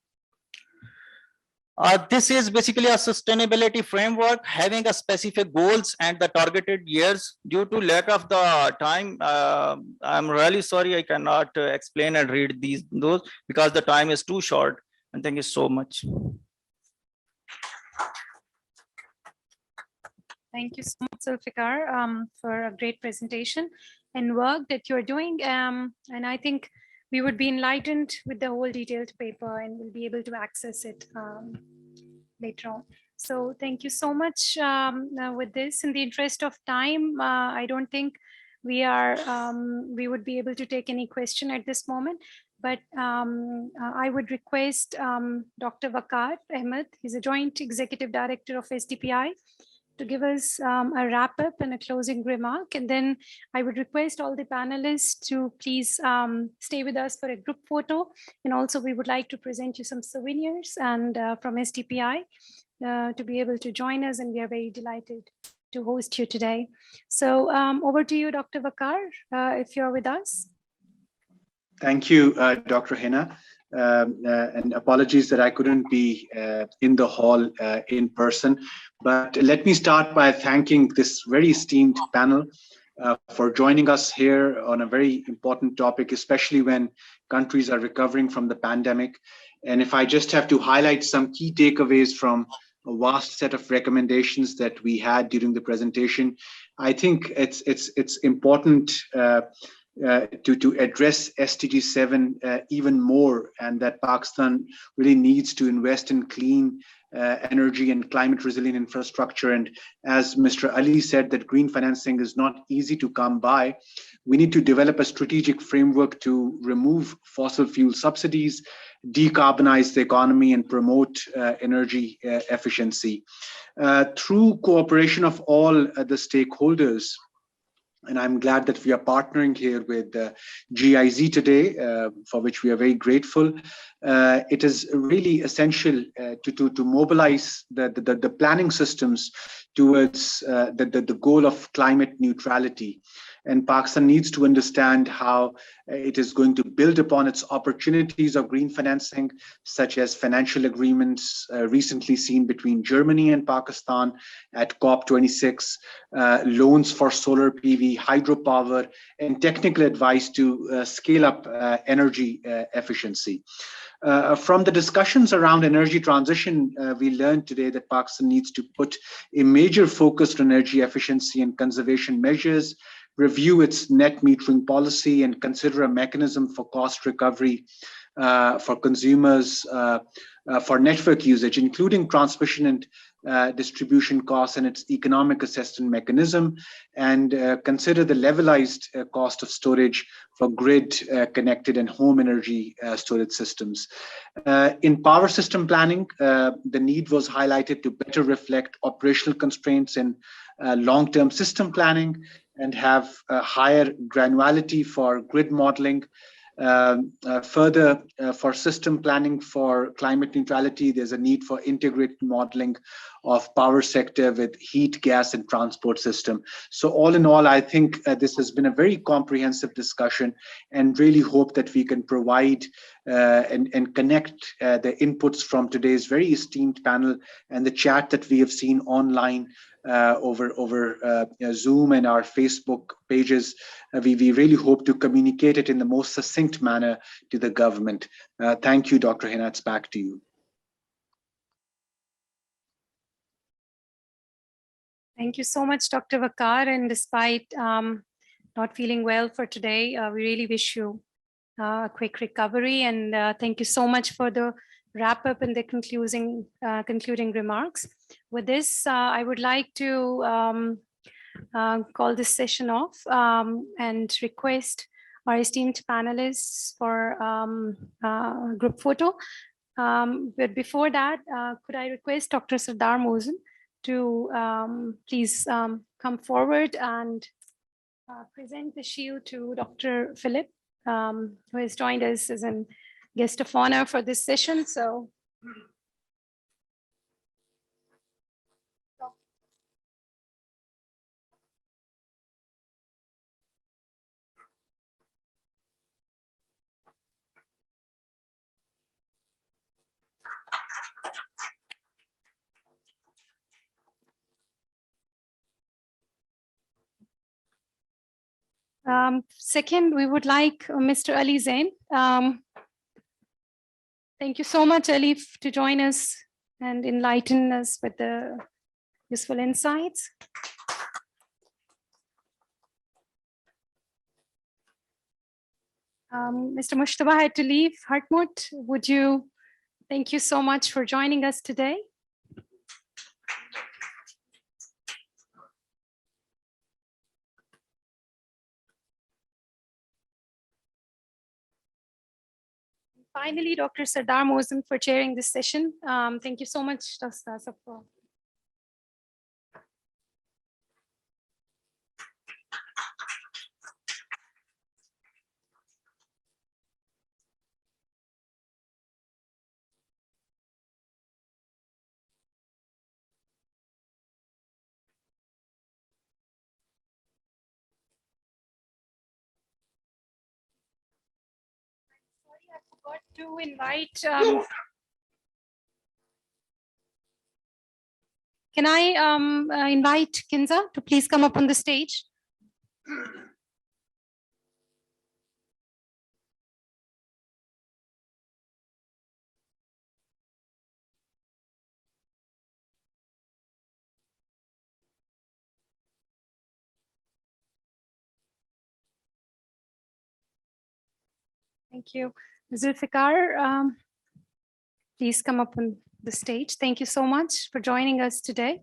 This is basically a sustainability framework having a specific goals and the targeted years. Due to lack of the time, I'm really sorry I cannot explain and read those because the time is too short. And thank you so much. Thank you so much, Zulfiqar, for a great presentation and work that you're doing. And I think we would be enlightened with the whole detailed paper and we'll be able to access it later on. So thank you so much with this. In the interest of time, I don't think we would be able to take any question at this moment, but I would request Dr. Waqar Ahmed, he's a Joint Executive Director of SDPI, to give us a wrap up and a closing remark. And then I would request all the panelists to please stay with us for a group photo. And also we would like to present you some souvenirs and from SDPI to be able to join us. And we are very delighted to host you today. So over to you, Dr. Waqar, if you're with us. Thank you, Dr. Hina. And apologies that I couldn't be in the hall in person. But let me start by thanking this very esteemed panel for joining us here on a very important topic, especially when countries are recovering from the pandemic. And if I just have to highlight some key takeaways from a vast set of recommendations that we had during the presentation, I think it's important to address SDG7 even more, and that Pakistan really needs to invest in clean energy and climate resilient infrastructure. And as Mr. Ali said, that green financing is not easy to come by. We need to develop a strategic framework to remove fossil fuel subsidies, decarbonize the economy, and promote energy efficiency. Through cooperation of all the stakeholders, and I'm glad that we are partnering here with GIZ today, for which we are very grateful. It is really essential to mobilize the planning systems towards the goal of climate neutrality. And Pakistan needs to understand how it is going to build upon its opportunities of green financing, such as financial agreements recently seen between Germany and Pakistan at COP26, loans for solar PV, hydropower, and technical advice to scale up energy efficiency. From the discussions around energy transition, we learned today that Pakistan needs to put a major focus on energy efficiency and conservation measures, review its net metering policy, and consider a mechanism for cost recovery for consumers for network usage, including transmission and distribution costs and its economic assessment mechanism, and consider the levelized cost of storage for grid connected and home energy storage systems. In power system planning, the need was highlighted to better reflect operational constraints in long-term system planning and have higher granularity for grid modeling. Further, for system planning for climate neutrality, there's a need for integrated modeling of power sector with heat, gas, and transport system. So all in all, I think this has been a very comprehensive discussion, and really hope that we can provide and connect the inputs from today's very esteemed panel and the chat that we have seen online over Zoom and our Facebook pages. We really hope to communicate it in the most succinct manner to the government. Thank you, Dr. Hina. It's back to you. Thank you so much, Dr. Waqar. And despite not feeling well for today, we really wish you a quick recovery. And thank you so much for the wrap up and the concluding remarks. With this, I would like to call this session off and request our esteemed panelists for group photo. But before that, could I request Dr. Sardar Mosen to please come forward and present the shield to Dr. Philipp, who has joined us as a guest of honor for this session. So Second, we would like Mr. Ali Zain. Thank you so much, Ali, to join us and enlighten us with the useful insights. Mr. Mujtaba had to leave. Hartmut, would you, thank you so much for joining us today. Finally, Dr. Sardar Mohsen for chairing this session. Thank you so much, Dr. Safar. To invite, can I invite Kinza to please come up on the stage? Thank you. Zulfiqar, please come up on the stage. Thank you so much for joining us today.